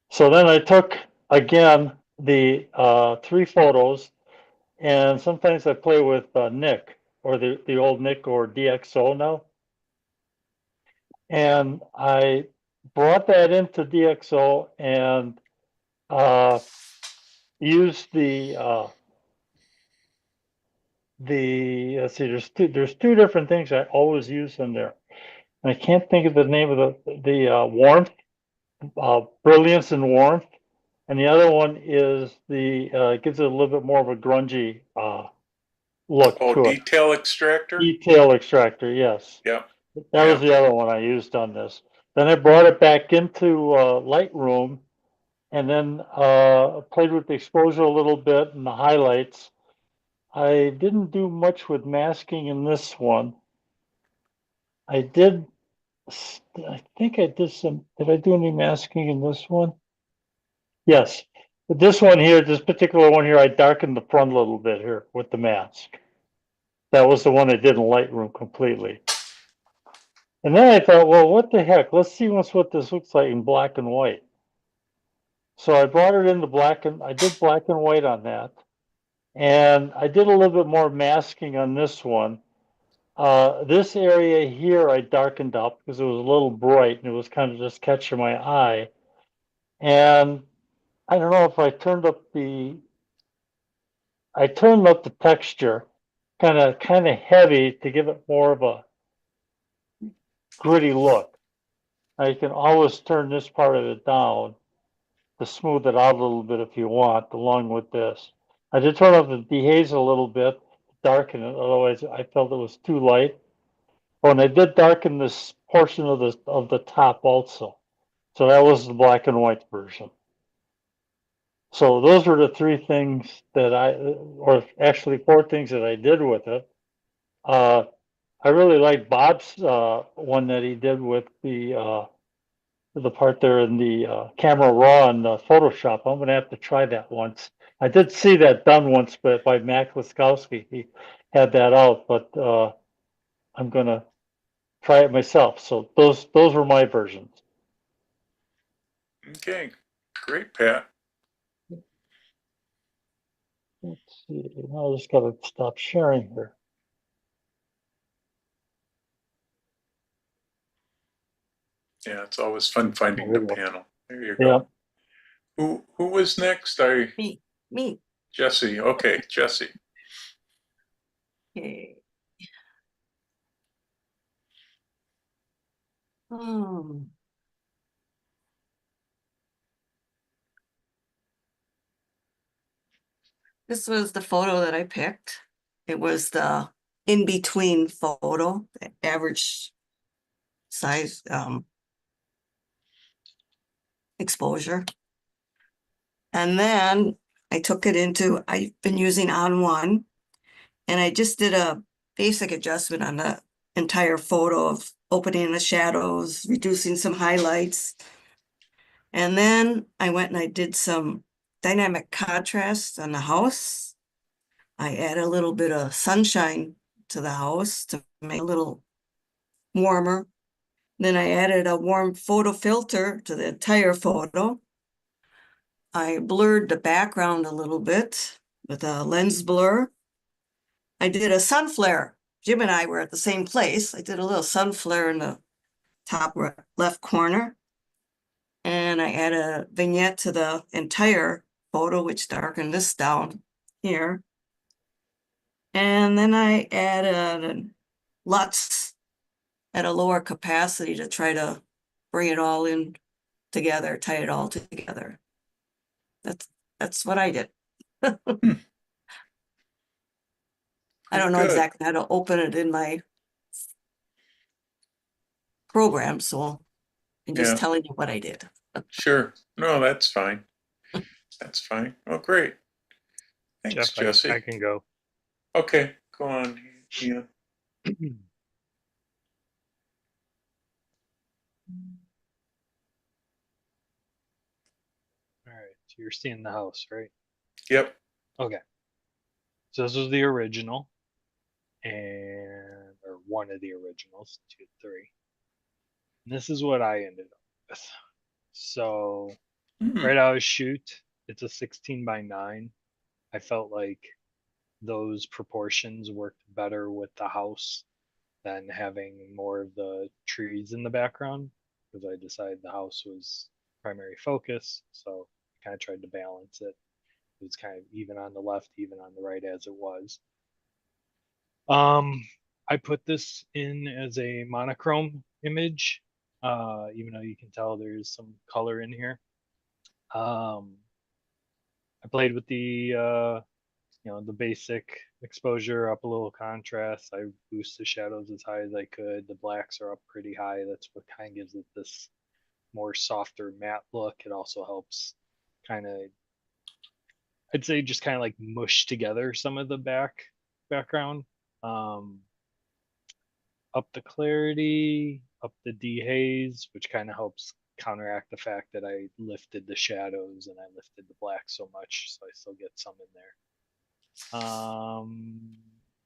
So then I took again the 3 photos, and sometimes I play with Nick, or the old Nick or DxO now. And I brought that into DxO and used the let's see, there's two different things I always use in there. And I can't think of the name of the warmth, brilliance and warmth. And the other one is the gives it a little bit more of a grungy look to it. Detail extractor? Detail extractor, yes. Yeah. That was the other one I used on this. Then I brought it back into Lightroom and then played with the exposure a little bit and the highlights. I didn't do much with masking in this one. I think I did some, did I do any masking in this one? Yes. But this one here, this particular one here, I darkened the front a little bit here with the mask. That was the one I did in Lightroom completely. And then I thought, well, what the heck? Let's see what this looks like in black and white. So I brought it into I did black and white on that. And I did a little bit more masking on this one. This area here I darkened up because it was a little bright and it was kind of just catching my eye. And I don't know if I turned up the texture kind of heavy to give it more of a gritty look. Now you can always turn this part of it down to smooth it out a little bit if you want, along with this. I did turn up the dehaze a little bit, darken it, otherwise I felt it was too light. Oh, and I did darken this portion of the top also. So that was the black and white version. So those were the 3 things that or actually 4 things that I did with it. I really like Bob's one that he did with the part there in the Camera Raw and Photoshop. I'm gonna have to try that once. I did see that done once, but by Mac Laskowski, he had that out. But I'm gonna try it myself. So those were my versions. Okay, great, Pat. Let's see. Now I just gotta stop sharing here. Yeah, it's always fun finding the panel. There you go. Yeah. Who was next? Me. Jesse. Okay, Jesse. Okay. This was the photo that I picked. It was the in-between photo, the average size exposure. And then I took it into, I've been using On1, and I just did a basic adjustment on the entire photo of opening the shadows, reducing some highlights. And then I went and I did some dynamic contrast on the house. I added a little bit of sunshine to the house to make it a little warmer. Then I added a warm photo filter to the entire photo. I blurred the background a little bit with a lens blur. I did a sun flare. Jim and I were at the same place. I did a little sun flare in the top left corner. And I added a vignette to the entire photo, which darkened this down here. And then I added LUTs at a lower capacity to try to bring it all in together, tie it all together. That's what I did. I don't know Good. exactly how to open it in my program, so I'm just Yeah. telling you what I did. Sure. No, that's fine. That's fine. Oh, great. Thanks, Jeff, Jesse. I can go. Okay, go on, Ian. All right, so you're seeing the house, right? Yep. Okay. So this was the original, and or one of the originals, 2, 3. And this is what I ended up with. So right out of shoot, it's a 16:9. I felt like those proportions worked better with the house than having more of the trees in the background, because I decided the house was primary focus. So I kind of tried to balance it. It was kind of even on the left, even on the right as it was. I put this in as a monochrome image, even though you can tell there's some color in here. I played with the the basic exposure, up a little contrast. I boost the shadows as high as I could. The blacks are up pretty high. That's what kind of gives it this more softer matte look. It also helps kind of, I'd say, just kind of like mush together some of the background. Up the clarity, up the dehaze, which kind of helps counteract the fact that I lifted the shadows and I lifted the black so much, so I still get some in there.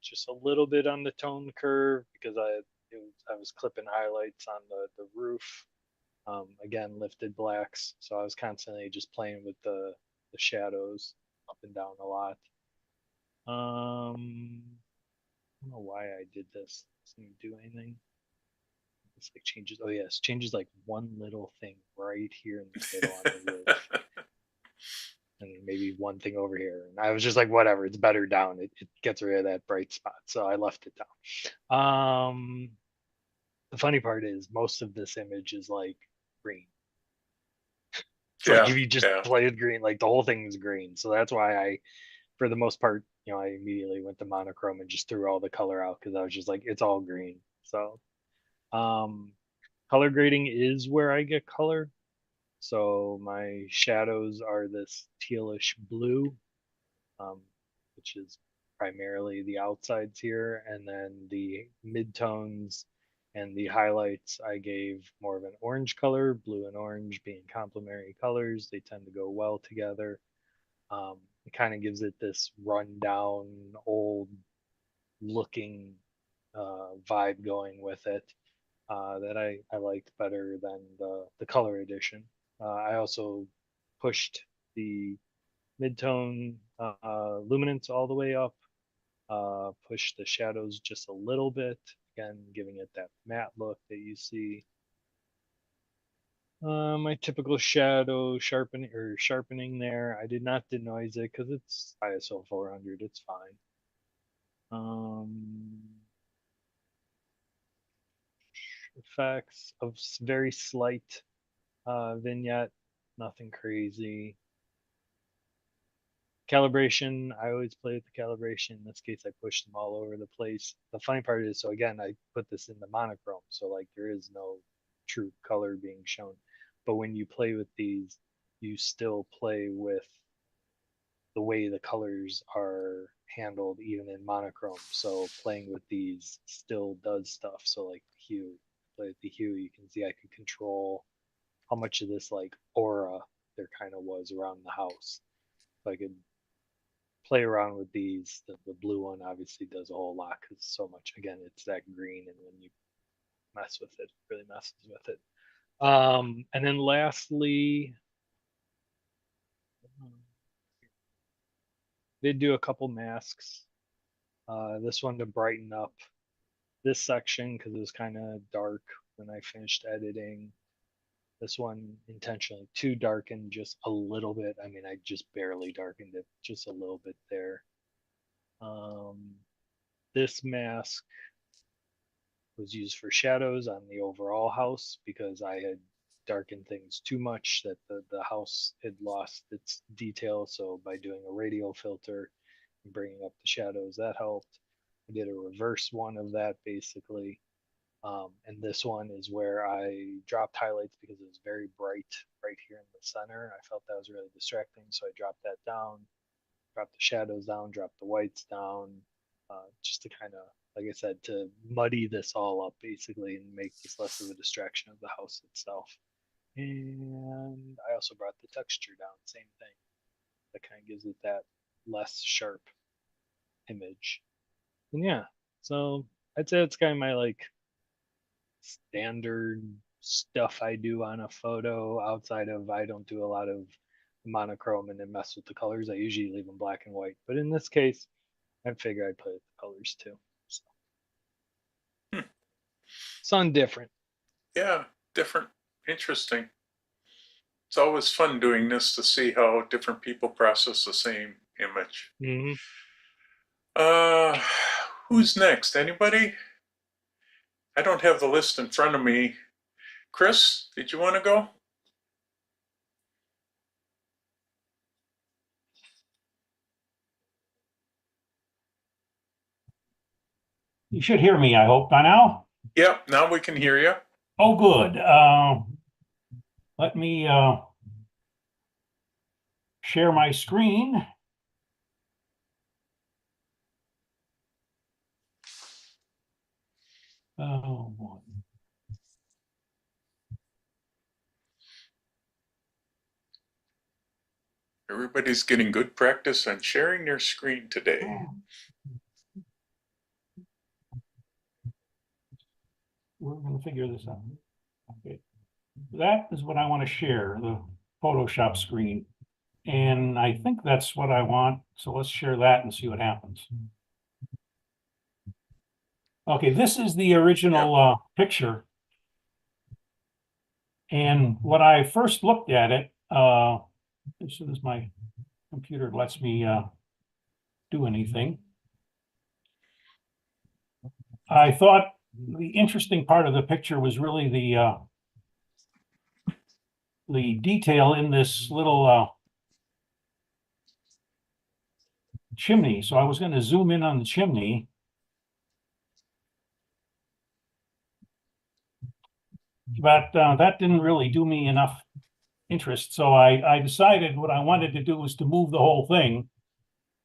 Just a little bit on the tone curve because I was clipping highlights on the roof. Again, lifted blacks, so I was constantly just playing with the shadows up and down a lot. I don't know why I did this. Doesn't do anything. It's like changes. Oh yes, changes like one little thing right here in the middle on the roof. And maybe one thing over here. And I was just like, whatever, it's better down. It gets rid of that bright spot. So I left it down. The funny part is most of this image is like green. It's like if you just play with green, like the whole thing is green. So that's why I, for the most part, I immediately went to monochrome and just threw all the color out because I was just like, it's all green. So color grading is where I get color. So my shadows are this tealish blue, which is primarily the outsides here. And then the midtones and the highlights, I gave more of an orange color, blue and orange being complementary colors. They tend to go well together. It kind of gives it this rundown, old looking vibe going with it that I liked better than the color edition. I also pushed the midtone luminance all the way up, pushed the shadows just a little bit, again, giving it that matte look that you see. My typical shadow sharpening there. I did not denoise it because it's ISO 400. It's fine. Effects of very slight vignette, nothing crazy. Calibration, I always play with the calibration. In this case, I pushed them all over the place. The funny part is, so again, I put this in the monochrome, so like there is no true color being shown. But when you play with these, you still play with the way the colors are handled even in monochrome. So playing with these still does stuff. So like hue, play with the hue, you can see I can control how much of this like aura there kind of was around the house. So I could play around with these. The blue one obviously does a whole lot because so much, again, it's that green, and when you mess with it, it really messes with it. And then lastly, they do a couple masks. This one to brighten up this section because it was kind of dark when I finished editing. This one intentionally too darkened just a little bit. I mean, I just barely darkened it, just a little bit there. This mask was used for shadows on the overall house because I had darkened things too much that the house had lost its detail. So by doing a radial filter and bringing up the shadows, that helped. I did a reverse one of that basically. And this one is where I dropped highlights because it was very bright right here in the center. I felt that was really distracting. So I dropped that down, dropped the shadows down, dropped the whites down, just to kind of, like I said, to muddy this all up basically and make this less of a distraction of the house itself. And I also brought the texture down, same thing. That kind of gives it that less sharp image. And yeah, so I'd say it's kind of my like standard stuff I do on a photo outside of I don't do a lot of monochrome and then mess with the colors. I usually leave them black and white. But in this case, I figure I'd play with the colors too. So. Something different. Yeah, different. Interesting. It's always fun doing this to see how different people process the same image. Mm-hmm. Who's next? Anybody? I don't have the list in front of me. Chris, did you want to go? You should hear me, I hope, by now. Yep, now we can hear you. Oh, good. Let me share my screen. Oh, boy. Everybody's getting good practice on sharing their screen today. We're going to figure this out. Okay. That is what I want to share, the Photoshop screen. And I think that's what I want. So let's share that and see what happens. Okay, this is the original picture. And when I first looked at it, as soon as my computer lets me do anything, I thought the interesting part of the picture was really the detail in this little chimney. So I was going to zoom in on the chimney. But that didn't really do me enough interest. So I decided what I wanted to do was to move the whole thing.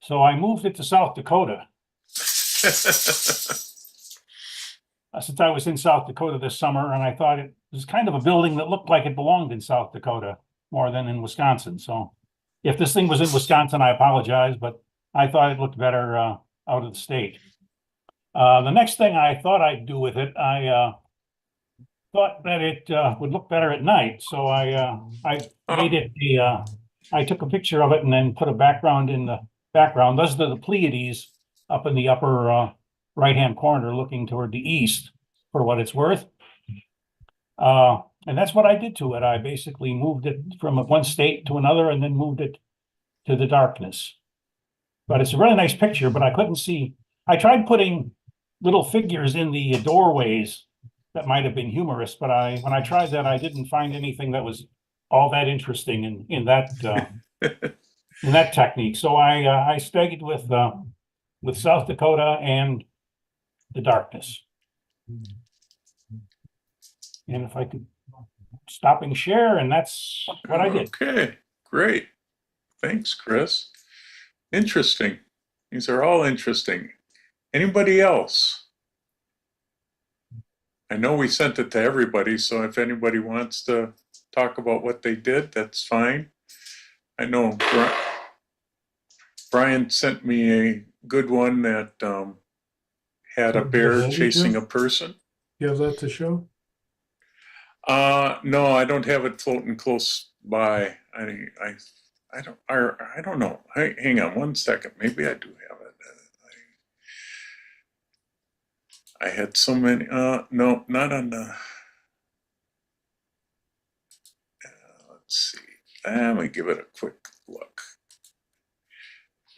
So I moved it to South Dakota. Since I was in South Dakota this summer, and I thought it was kind of a building that looked like it belonged in South Dakota more than in Wisconsin. So if this thing was in Wisconsin, I apologize, but I thought it looked better out of the state. The next thing I thought I'd do with it, I thought that it would look better at night. So I made it I took a picture of it and then put a background in the background. Those are the Pleiades up in the upper right-hand corner looking toward the east, for what it's worth. And that's what I did to it. I basically moved it from one state to another and then moved it to the darkness. But it's a really nice picture, but I couldn't see. I tried putting little figures in the doorways that might have been humorous, but when I tried that, I didn't find anything that was all that interesting in that in that technique. So I stayed with South Dakota and the darkness. And if I could stop and share, and that's what I did. Okay, great. Thanks, Chris. Interesting. These are all interesting. Anybody else? I know we sent it to everybody, so if anybody wants to talk about what they did, that's fine. I know Brian sent me a good one that had a bear chasing a person. You have that to show? No, I don't have it floating close by. I don't know. Hang on one second. Maybe I do have it. I had so many. No, not on the. Let's see. Let me give it a quick look.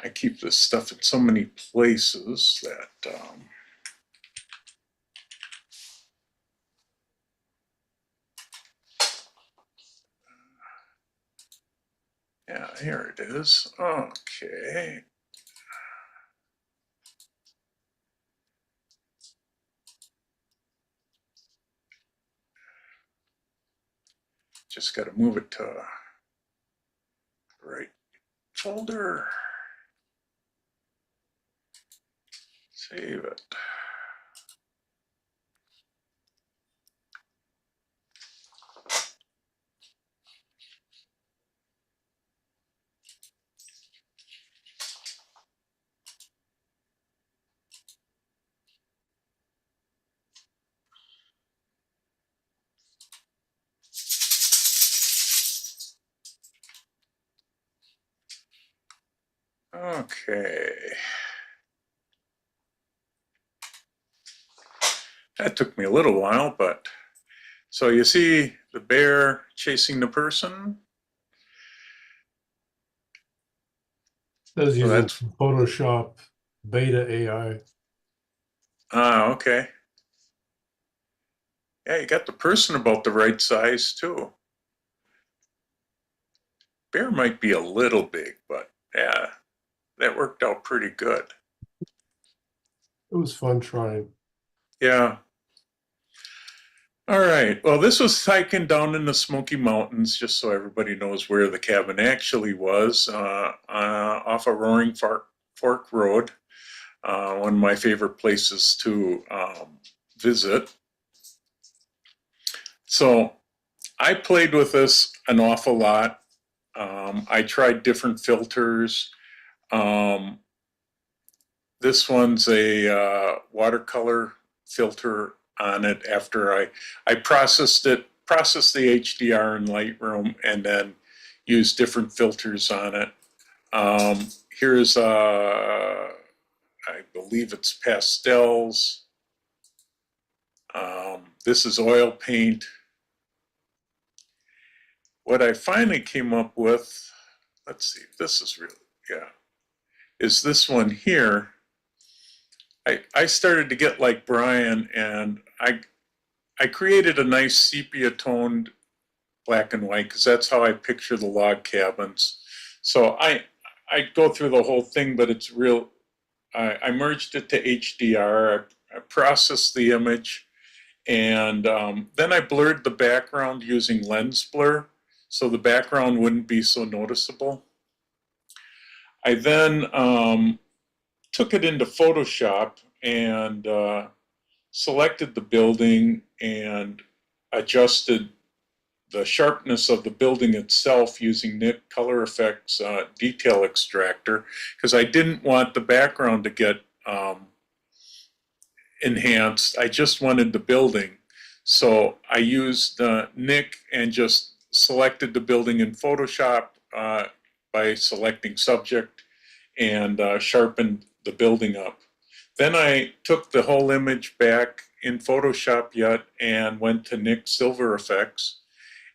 I keep this stuff in so many places that. Yeah, here it is. Okay. Just got to move it to right folder. Save it. Okay. That took me a little while, but so you see the bear chasing the person. That's using that's Photoshop beta AI. Okay. Yeah, you got the person about the right size too. Bear might be a little big, but yeah, that worked out pretty good. It was fun trying. Yeah. All right. Well, this was hiking down in the Smoky Mountains, just so everybody knows where the cabin actually was, off of Roaring Fork Road, one of my favorite places to visit. So I played with this an awful lot. I tried different filters. This one's a watercolor filter on it after I processed the HDR in Lightroom and then used different filters on it. Here's I believe it's pastels. This is oil paint. What I finally came up with, let's see if this is really, yeah, is this one here. I started to get like Brian, and I created a nice sepia toned black and white because that's how I picture the log cabins. So I go through the whole thing, but it's real. I merged it to HDR. I processed the image, and then I blurred the background using lens blur, so the background wouldn't be so noticeable. I then took it into Photoshop and selected the building and adjusted the sharpness of the building itself using Nik Color Effects detail extractor because I didn't want the background to get enhanced. I just wanted the building. So I used Nik and just selected the building in Photoshop by selecting subject and sharpened the building up. Then I took the whole image back in Photoshop yet and went to Nik Silver Effects,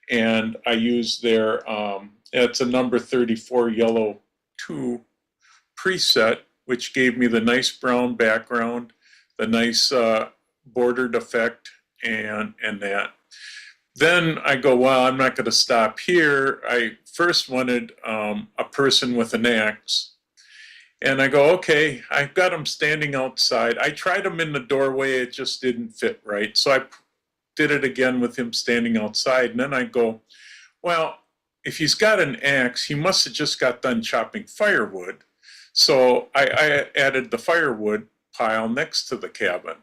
and I used their, it's a number 34 yellow 2 preset, which gave me the nice brown background, the nice bordered effect, and that. Then I go, well, I'm not going to stop here. I first wanted a person with an axe. And I go, okay, I've got him standing outside. I tried him in the doorway. It just didn't fit right. So I did it again with him standing outside. And then I go, well, if he's got an axe, he must have just got done chopping firewood. So I added the firewood pile next to the cabin.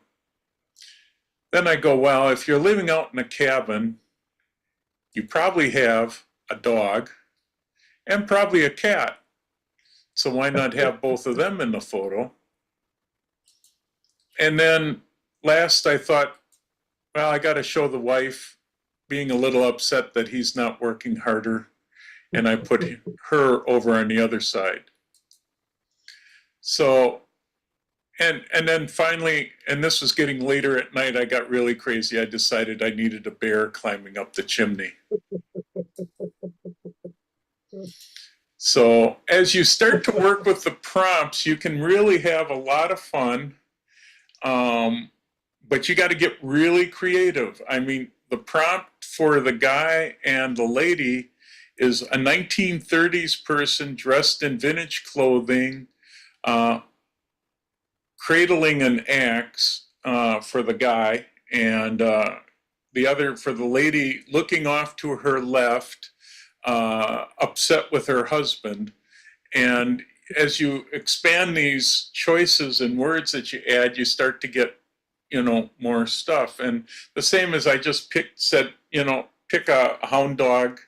Then I go, well, if you're living out in a cabin, you probably have a dog and probably a cat. So why not have both of them in the photo? And then last I thought, well, I got to show the wife being a little upset that he's not working harder. And I put her over on the other side. So, and then finally, and this was getting later at night, I got really crazy. I decided I needed a bear climbing up the chimney. So as you start to work with the prompts, you can really have a lot of fun, but you got to get really creative. I mean, the prompt for the guy and the lady is a 1930s person dressed in vintage clothing, cradling an axe for the guy, and the other for the lady looking off to her left, upset with her husband. And as you expand these choices and words that you add, you start to get, more stuff. And the same as I just said, pick a hound dog.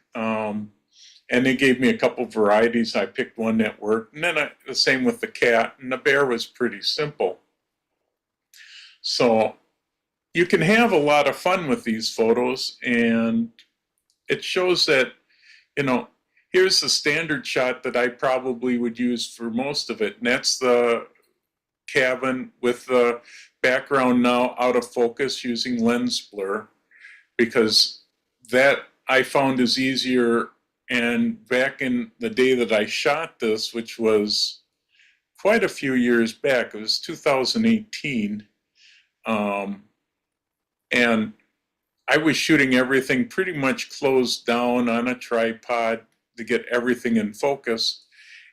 And they gave me a couple varieties. I picked one that worked. And then the same with the cat. And the bear was pretty simple. So you can have a lot of fun with these photos. And it shows that, here's the standard shot that I probably would use for most of it. And that's the cabin with the background now out of focus using lens blur, because that I found is easier. And back in the day that I shot this, which was quite a few years back, it was 2018, and I was shooting everything pretty much closed down on a tripod to get everything in focus.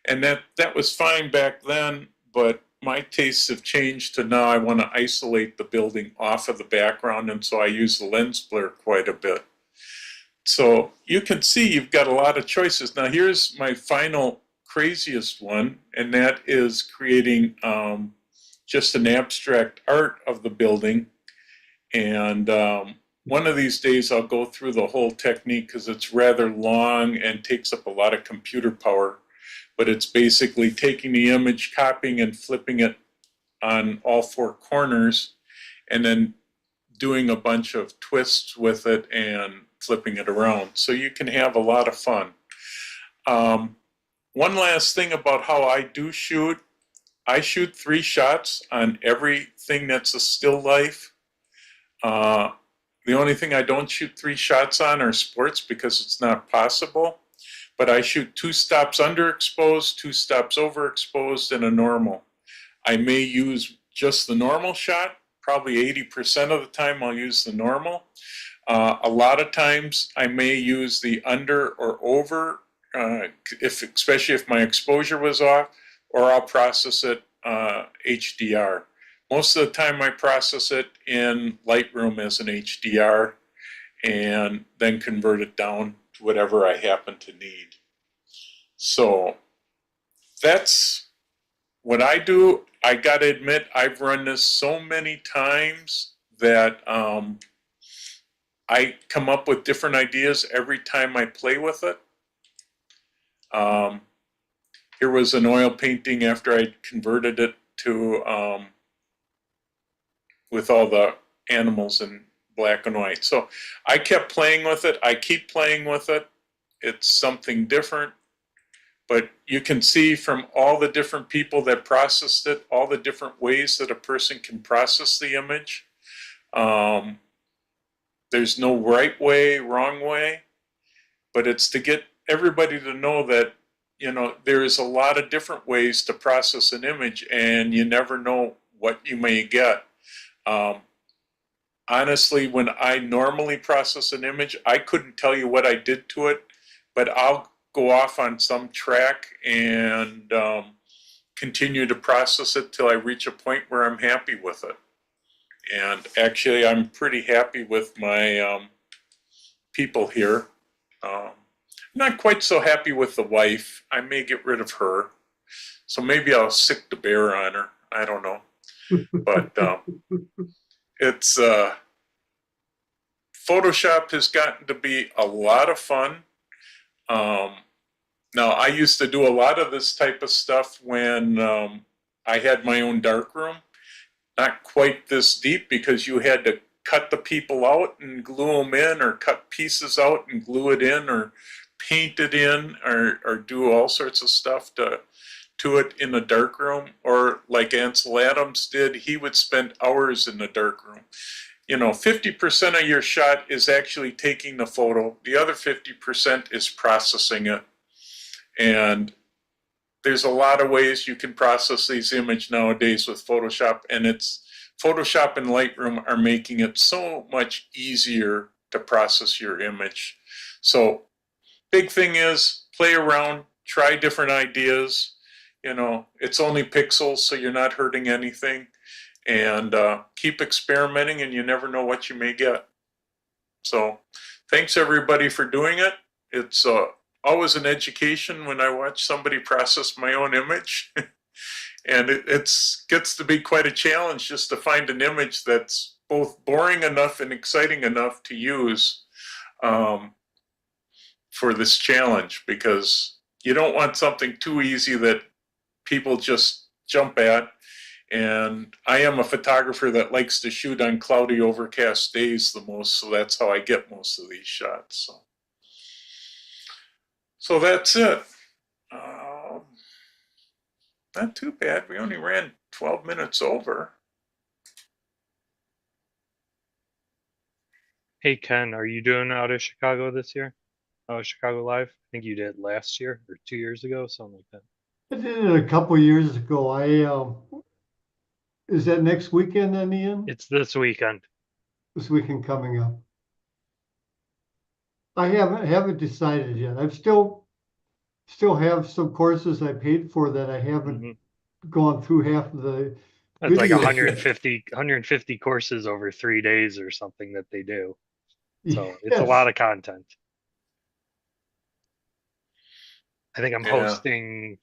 And that was fine back then, but my tastes have changed to now I want to isolate the building off of the background, and so I use the lens blur quite a bit. So you can see you've got a lot of choices. Now here's my final craziest one, and that is creating just an abstract art of the building. And one of these days I'll go through the whole technique because it's rather long and takes up a lot of computer power. But it's basically taking the image, copying and flipping it on all four corners, and then doing a bunch of twists with it and flipping it around. So you can have a lot of fun. One last thing about how I do shoot. I shoot 3 shots on everything that's a still life. The only thing I don't shoot 3 shots on are sports because it's not possible. But I shoot 2 stops underexposed, 2 stops overexposed, and a normal. I may use just the normal shot. Probably 80% of the time I'll use the normal. A lot of times I may use the under or over, especially if my exposure was off, or I'll process it HDR. Most of the time I process it in Lightroom as an HDR and then convert it down to whatever I happen to need. So that's what I do. I gotta admit, I've run this so many times that I come up with different ideas every time I play with it. Here was an oil painting after I converted it to with all the animals in black and white. So I kept playing with it. I keep playing with it. It's something different. But you can see from all the different people that processed it, all the different ways that a person can process the image. There's no right way, wrong way, but it's to get everybody to know that, there is a lot of different ways to process an image, and you never know what you may get. Honestly, when I normally process an image, I couldn't tell you what I did to it, but I'll go off on some track and continue to process it till I reach a point where I'm happy with it. And actually, I'm pretty happy with my people here. Not quite so happy with the wife. I may get rid of her. So maybe I'll sick the bear on her. I don't know. But it's Photoshop has gotten to be a lot of fun. Now, I used to do a lot of this type of stuff when I had my own darkroom. Not quite this deep because you had to cut the people out and glue them in, or cut pieces out and glue it in, or paint it in, or do all sorts of stuff to it in the darkroom. Or like Ansel Adams did, he would spend hours in the darkroom. 50% of your shot is actually taking the photo. The other 50% is processing it. And there's a lot of ways you can process these images nowadays with Photoshop, and Photoshop and Lightroom are making it so much easier to process your image. So big thing is play around, try different ideas. It's only pixels, so you're not hurting anything. And keep experimenting, and you never know what you may get. So thanks everybody for doing it. It's always an education when I watch somebody process my own image. And it gets to be quite a challenge just to find an image that's both boring enough and exciting enough to use for this challenge, because you don't want something too easy that people just jump at. And I am a photographer that likes to shoot on cloudy, overcast days the most, so that's how I get most of these shots. So that's it. Not too bad. We only ran 12 minutes over. Hey, Ken, are you doing Out of Chicago this year? Out of Chicago Live? I think you did last year or 2 years ago, something like that. I did it a couple years ago. Is that next weekend then, Ian? It's this weekend. This weekend coming up. I haven't decided yet. I've still have some courses I paid for that I haven't gone through half of the. That's like 150 courses over 3 days or something that they do. So it's a lot of content. I think I'm hosting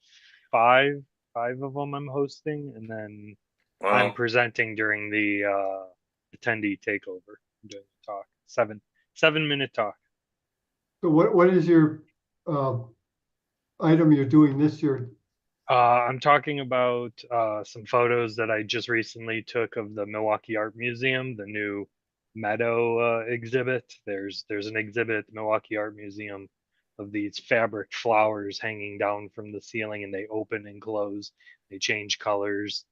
five of them I'm hosting, and then I'm presenting during the attendee takeover. I'm doing a talk, 7-minute talk. So what is your item you're doing this year? I'm talking about some photos that I just recently took of the Milwaukee Art Museum, the new Meadow exhibit. There's an exhibit at the Milwaukee Art Museum of these fabric flowers hanging down from the ceiling, and they open and close. They change colors,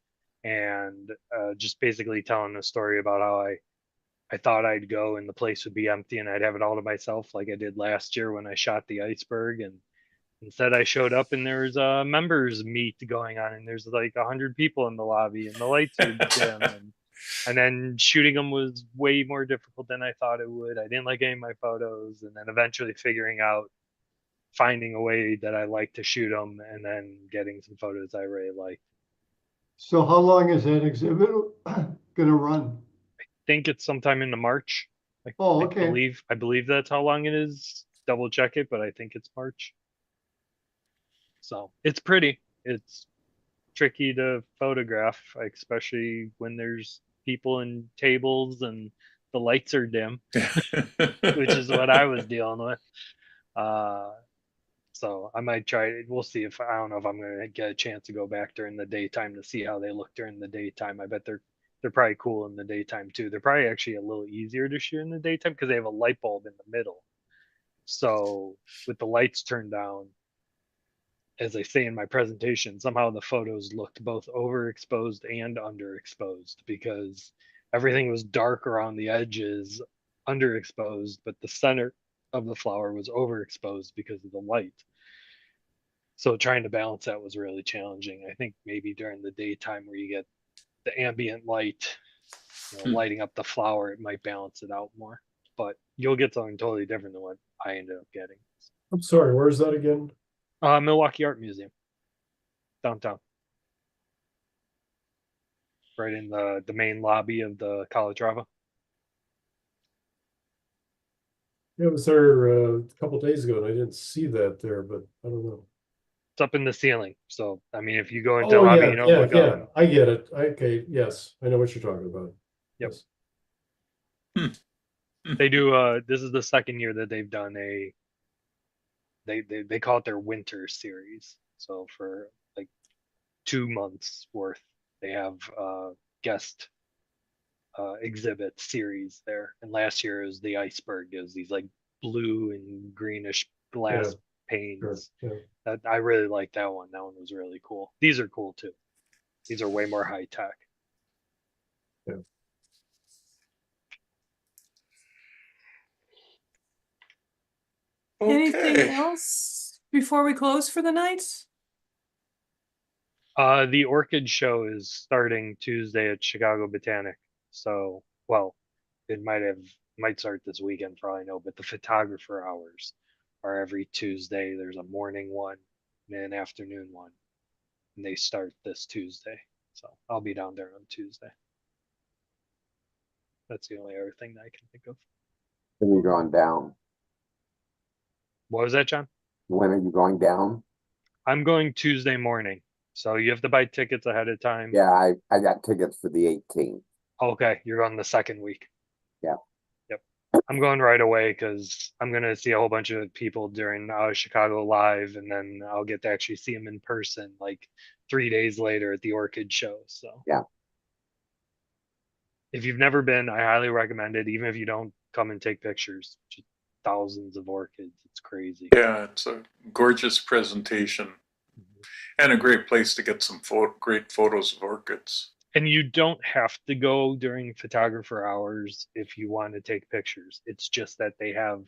and just basically telling a story about how I thought I'd go and the place would be empty and I'd have it all to myself, like I did last year when I shot the iceberg. And instead I showed up and there's a members meet going on, and there's like 100 people in the lobby and the lights are dim, and then shooting them was way more difficult than I thought it would. I didn't like any of my photos, and then eventually finding a way that I like to shoot them, and then getting some photos I really liked. So how long is that exhibit gonna run? I think it's sometime into March. Oh, okay. I believe that's how long it is. Double check it, but I think it's March. So it's pretty. It's tricky to photograph, especially when there's people and tables and the lights are dim, which is what I was dealing with. So I might try it. We'll see I don't know if I'm going to get a chance to go back during the daytime to see how they look during the daytime. I bet they're probably cool in the daytime too. They're probably actually a little easier to shoot in the daytime because they have a light bulb in the middle. So with the lights turned down, as I say in my presentation, somehow the photos looked both overexposed and underexposed because everything was dark around the edges, underexposed, but the center of the flower was overexposed because of the light. So trying to balance that was really challenging. I think maybe during the daytime where you get the ambient light, lighting up the flower, it might balance it out more. But you'll get something totally different than what I ended up getting. I'm sorry, where is that again? Milwaukee Art Museum, downtown. Right in the main lobby of the Calatrava. Yeah, I was there a couple days ago and I didn't see that there, but I don't know. It's up in the ceiling. So I mean, if you go into Oh, lobby, yeah, you know, yeah, look yeah, up. I get it. Okay, yes, I know what you're talking about. Yep. Yes. They do. This is the second year that they've done a. They call it their winter series. So for like 2 months worth, they have guest exhibit series there. And last year is the iceberg, is these like blue and greenish glass panes. Sure, yeah. That I really like that one. That one was really cool. These are cool too. These are way more high tech. Yeah. Anything Okay. else before we close for the night? The Orchid Show is starting Tuesday at Chicago Botanic. So, well, it might start this weekend for all I know, but the photographer hours are every Tuesday. There's a morning one and an afternoon one. And they start this Tuesday. So I'll be down there on Tuesday. That's the only other thing that I can think of. When are you going down? What was that, John? When are you going down? I'm going Tuesday morning. So you have to buy tickets ahead of time. Yeah, I got tickets for the 18th. Okay, you're on the second week. Yeah. Yep. I'm going right away because I'm going to see a whole bunch of people during Chicago Live, and then I'll get to actually see them in person like 3 days later at the Orchid Show. So yeah. If you've never been, I highly recommend it, even if you don't come and take pictures. Just thousands of orchids. It's crazy. Yeah, it's a gorgeous presentation and a great place to get some great photos of orchids. And you don't have to go during photographer hours if you want to take pictures. It's just that they have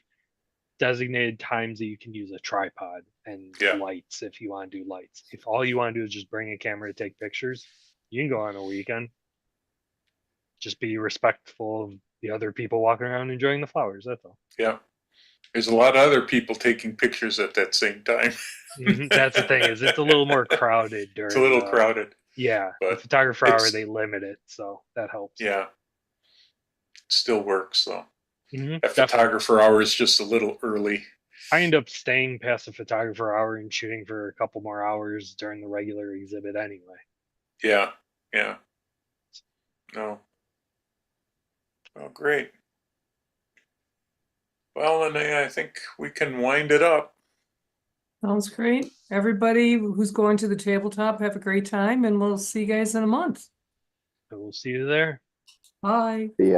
designated times that you can use a tripod and lights if you want to do lights. If all you want to do is just bring a camera to take pictures, you can go on a weekend. Just be respectful of the other people walking around enjoying the flowers. That's all. Yeah. There's a lot of other people taking pictures at that same time. That's the thing, is it's a little more crowded during. It's a little crowded. Yeah, but the photographer hour, they limit it, so that helps. Yeah. It still works though. That Definitely. photographer hour is just a little early. I end up staying past the photographer hour and shooting for a couple more hours during the regular exhibit anyway. Yeah, yeah. No. Oh, great. Well, and I think we can wind it up. Sounds great. Everybody who's going to the tabletop, have a great time, and we'll see you guys in a month. So we'll see you there. Bye. See ya.